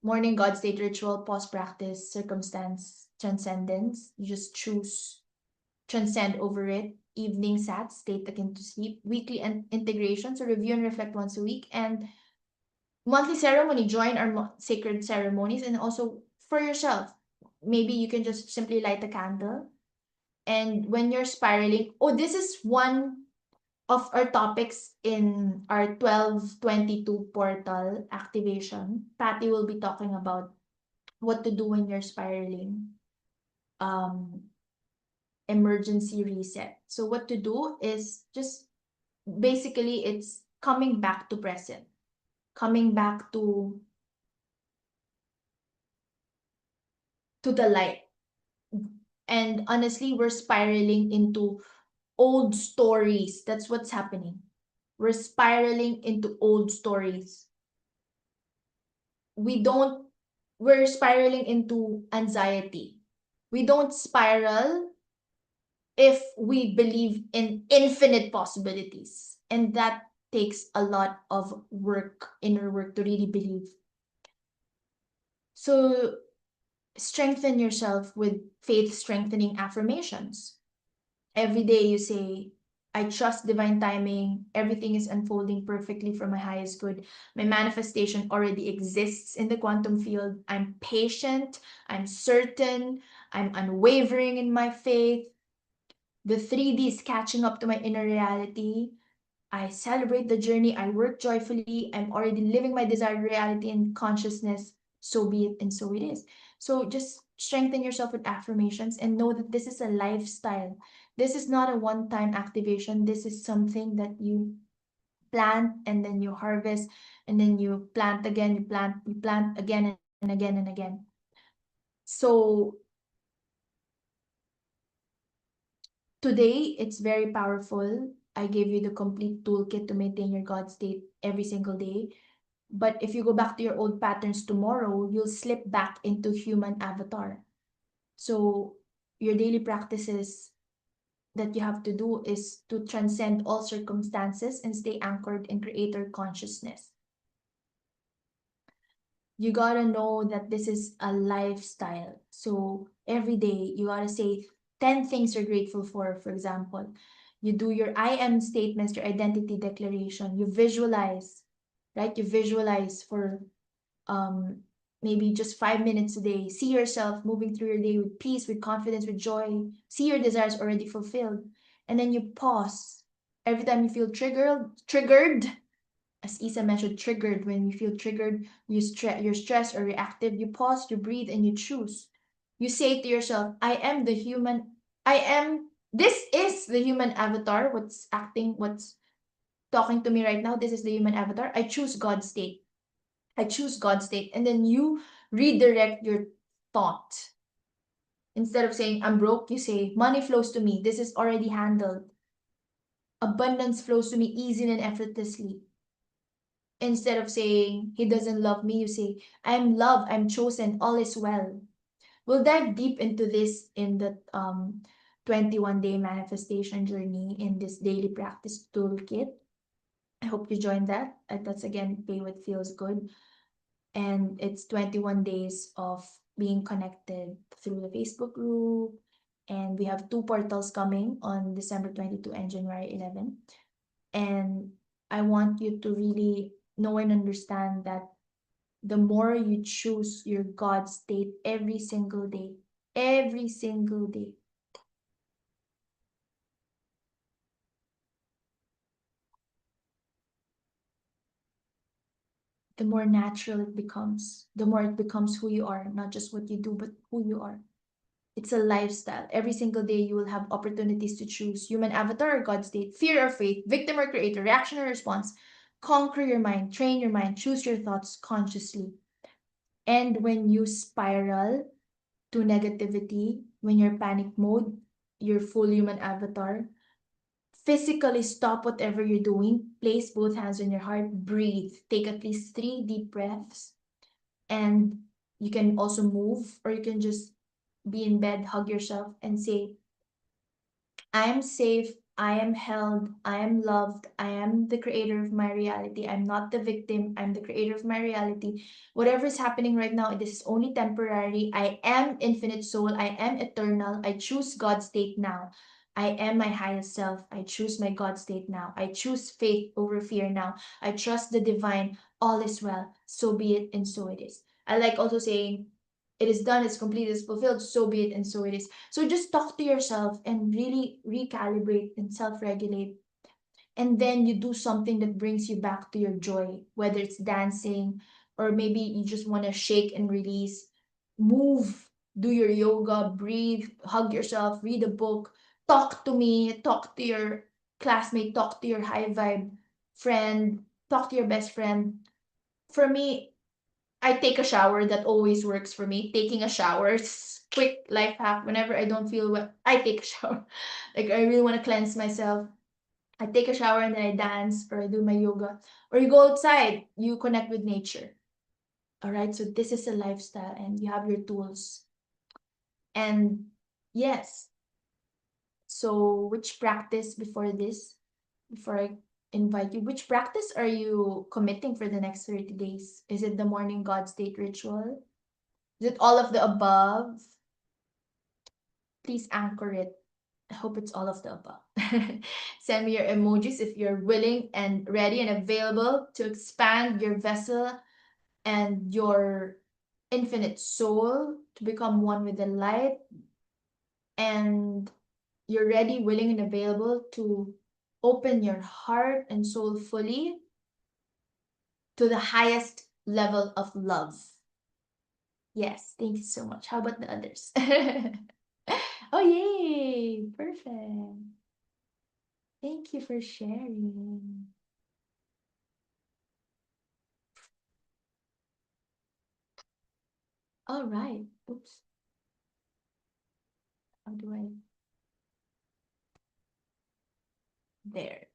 Morning God state ritual, pause practice, circumstance, transcendence. You just choose transcend over it. Evening sat, state akin to sleep. Weekly integration, so review and reflect once a week. And monthly ceremony, join our sacred ceremonies. And also for yourself, maybe you can just simply light a candle. And when you're spiraling, oh, this is one of our topics in our 1222 portal activation. Pattie will be talking about what to do when you're spiraling. Emergency reset. So what to do is just basically it's coming back to present, coming back to the light. And honestly, we're spiraling into old stories. That's what's happening. We're spiraling into old stories. We're spiraling into anxiety. We don't spiral if we believe in infinite possibilities. And that takes a lot of work, inner work, to really believe. So strengthen yourself with faith strengthening affirmations. Every day you say, I trust divine timing. Everything is unfolding perfectly for my highest good. My manifestation already exists in the quantum field. I'm patient. I'm certain. I'm unwavering in my faith. The 3D is catching up to my inner reality. I celebrate the journey. I work joyfully. I'm already living my desired reality and consciousness. So be it, and so it is. So just strengthen yourself with affirmations and know that this is a lifestyle. This is not a one-time activation. This is something that you plant and then you harvest and then you plant again, you plant again and again and again. So today, it's very powerful. I gave you the complete toolkit to maintain your God state every single day. But if you go back to your old patterns tomorrow, you'll slip back into human avatar. So your daily practices that you have to do is to transcend all circumstances and stay anchored in creator consciousness. You gotta know that this is a lifestyle. So every day you gotta say 10 things you're grateful for example. You do your I am statements, your identity declaration. You visualize, right? You visualize for um maybe just 5 minutes a day. See yourself moving through your day with peace, with confidence, with joy. See your desires already fulfilled. And then you pause. Every time you feel triggered, as Isa mentioned, triggered. When you feel triggered, you're stressed or reactive, you pause, you breathe, and you choose. You say to yourself, this is the human avatar, what's talking to me right now. This is the human avatar. I choose God's state. I choose God's state. And then you redirect your thought. Instead of saying, I'm broke, you say, money flows to me. This is already handled. Abundance flows to me easily and effortlessly. Instead of saying, he doesn't love me, you say, I'm loved, I'm chosen, all is well. We'll dive deep into this in the 21-day manifestation journey in this daily practice toolkit. I hope you join that. That's again, pay what feels good. And it's 21 days of being connected through the Facebook group. And we have 2 portals coming on December 22 and January 11. And I want you to really know and understand that the more you choose your God state every single day, the more natural it becomes, the more it becomes who you are, not just what you do, but who you are. It's a lifestyle. Every single day, you will have opportunities to choose human avatar or God state, fear or faith, victim or creator, reaction or response. Conquer your mind, train your mind, choose your thoughts consciously. And when you spiral to negativity, when you're panic mode, your full human avatar, physically stop whatever you're doing, place both hands on your heart, breathe, take at least 3 deep breaths, and you can also move, or you can just be in bed, hug yourself, and say, I am safe. I am held. I am loved. I am the creator of my reality. I'm not the victim. I'm the creator of my reality. Whatever is happening right now, this is only temporary. I am infinite soul. I am eternal. I choose God's state now. I am my highest self. I choose my God state now. I choose faith over fear now. I trust the divine. All is well. So be it, and so it is. I like also saying, it is done, it's complete, it's fulfilled, so be it, and so it is. So just talk to yourself and really recalibrate and self-regulate. And then you do something that brings you back to your joy, whether it's dancing, or maybe you just want to shake and release. Move, do your yoga, breathe, hug yourself, read a book, talk to me, talk to your classmate, talk to your high vibe friend, talk to your best friend. For me, I take a shower. That always works for me. Taking a shower is quick life hack. Whenever I don't feel well, I take a shower. Like I really want to cleanse myself. I take a shower and then I dance or I do my yoga. Or you go outside, you connect with nature. All right. So this is a lifestyle and you have your tools. And yes. So which practice before this? Before I invite you, which practice are you committing for the next 30 days? Is it the morning God state ritual? Is it all of the above? Please anchor it. I hope it's all of the above. Send me your emojis if you're willing and ready and available to expand your vessel and your infinite soul to become one with the light. And you're ready, willing, and available to open your heart and soul fully to the highest level of love. Yes, thank you so much. How about the others? Oh, yay! Perfect. Thank you for sharing. All right. Oops. How do I? There.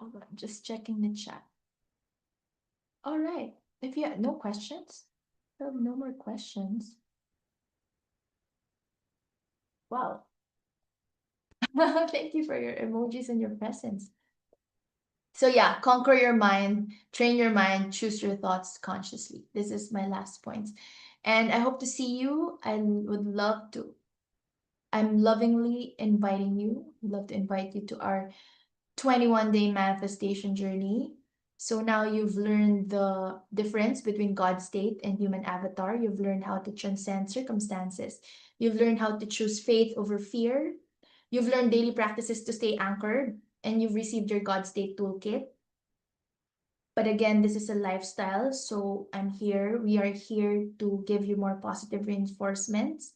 Hold on, just checking the chat. All right. If you have no questions, I have no more questions. Wow. Thank you for your emojis and your presence. So yeah, conquer your mind, train your mind, choose your thoughts consciously. This is my last point. And I hope to see you. I would love to. I'm lovingly inviting you. I'd love to invite you to our 21-day manifestation journey. So now you've learned the difference between God state and human avatar. You've learned how to transcend circumstances. You've learned how to choose faith over fear. You've learned daily practices to stay anchored, and you've received your God state toolkit. But again, this is a lifestyle, so we are here to give you more positive reinforcements.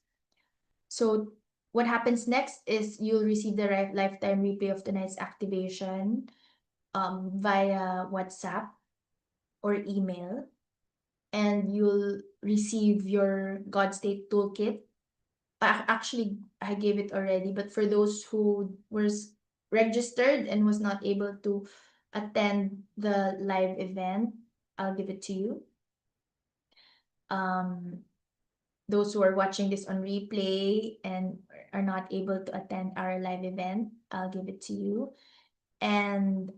So what happens next is you'll receive the lifetime replay of tonight's activation via WhatsApp or email, and you'll receive your God State Toolkit. Actually, I gave it already, but for those who was registered and was not able to attend the live event, I'll give it to you. Those who are watching this on replay and are not able to attend our live event, I'll give it to you. And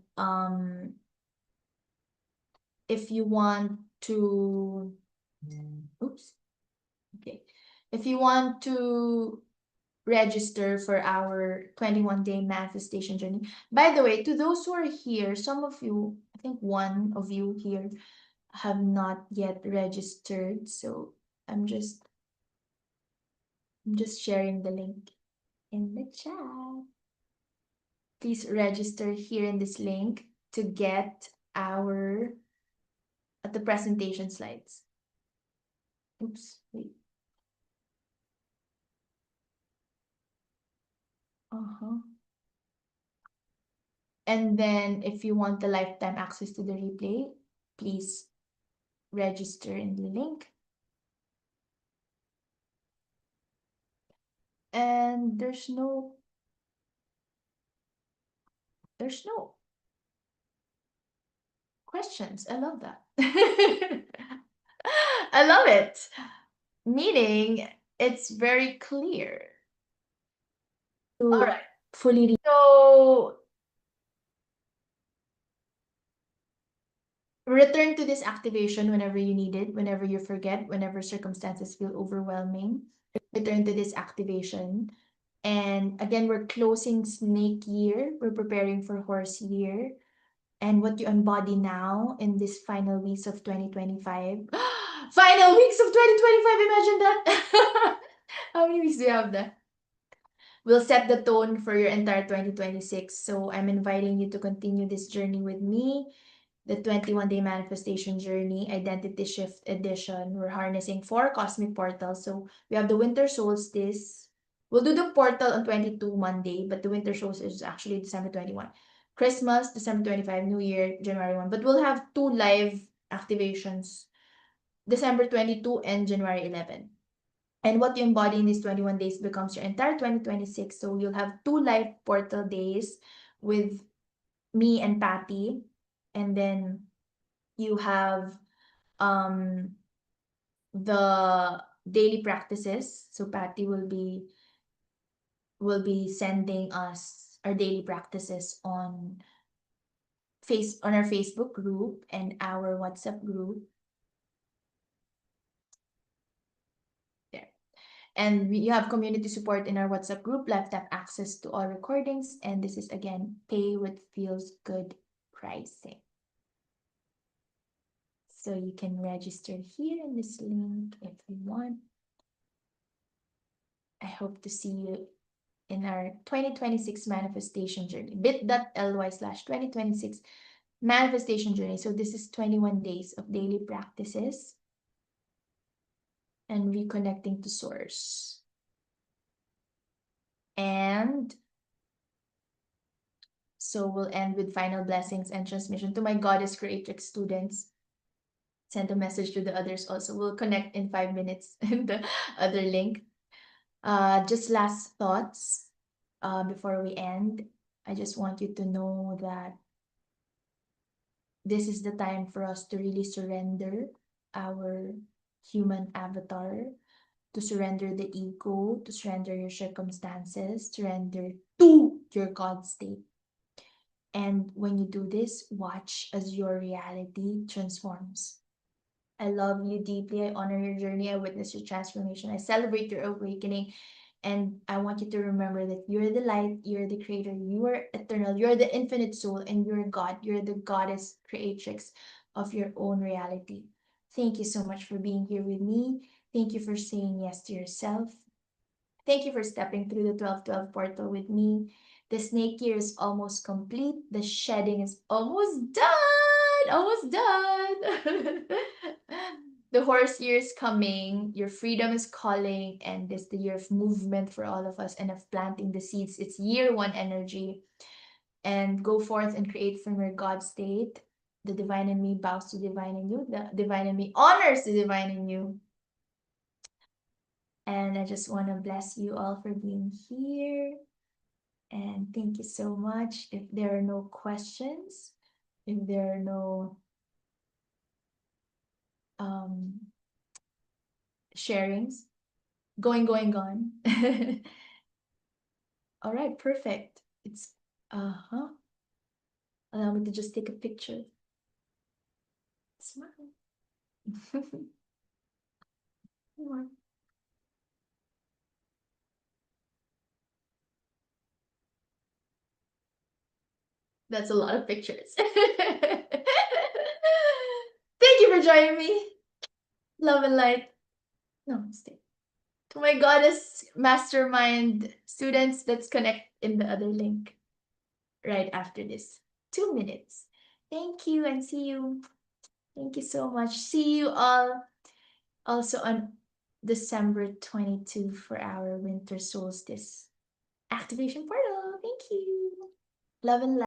if you want to, oops, okay. If you want to register for our 21-day manifestation journey. By the way, to those who are here, some of you, I think one of you here have not yet registered. So I'm just sharing the link in the chat. Please register here in this link to get the presentation slides. Oops, wait. And then if you want the lifetime access to the replay, please register in the link. And there's no questions. I love that. I love it. Meaning it's very clear. All right. Fully. So return to this activation whenever you need it, whenever you forget, whenever circumstances feel overwhelming. Return to this activation. And again, we're closing snake year. We're preparing for horse year. And what you embody now in this final weeks of 2025. Final weeks of 2025, imagine that. How many weeks do you have there? Will set the tone for your entire 2026. So I'm inviting you to continue this journey with me. The 21-day manifestation journey, identity shift edition. We're harnessing 4 cosmic portals. So we have the winter solstice. We'll do the portal on 22 Monday, but the winter solstice is actually December 21. Christmas, December 25, New Year, January 1. But we'll have 2 live activations, December 22 and January 11. And what you embody in these 21 days becomes your entire 2026. So you'll have 2 live portal days with me and Pattie. And then you have the daily practices. So Pattie will be sending us our daily practices on our Facebook group and our WhatsApp group. There. And you have community support in our WhatsApp group, lifetime access to all recordings, and this is again pay what feels good pricing. So you can register here in this link if you want. I hope to see you in our 2026 manifestation journey, bit.ly/2026 manifestation journey. So this is 21 days of daily practices and reconnecting to source. And so we'll end with final blessings and transmission to my Goddess Creatrix students. Send a message to the others also. We'll connect in 5 minutes in the other link. Just last thoughts before we end. I just want you to know that this is the time for us to really surrender our human avatar, to surrender the ego, to surrender your circumstances, surrender to your God state. And when you do this, watch as your reality transforms. I love you deeply. I honor your journey. I witness your transformation. I celebrate your awakening. And I want you to remember that you're the light, you're the creator, you are eternal, you're the infinite soul, and you're God. You're the goddess creatrix of your own reality. Thank you so much for being here with me. Thank you for saying yes to yourself. Thank you for stepping through the 12-12 portal with me. The snake year is almost complete. The shedding is almost done. Almost done. The horse year is coming. Your freedom is calling. And this is the year of movement for all of us and of planting the seeds. It's year one energy. And go forth and create from your God state. The divine in me bows to divine in you. The divine in me honors the divine in you. And I just want to bless you all for being here. And thank you so much. If there are no questions, if there are no sharings, gone. All right, perfect. It's, uh-huh. Allow me to just take a picture. Smile. More. That's a lot of pictures. Thank you for joining me. Love and light. Namaste. To my goddess mastermind students, let's connect in the other link right after this. 2 minutes. Thank you and see you. Thank you so much. See you all also on December 22 for our winter solstice activation portal. Thank you. Love and light.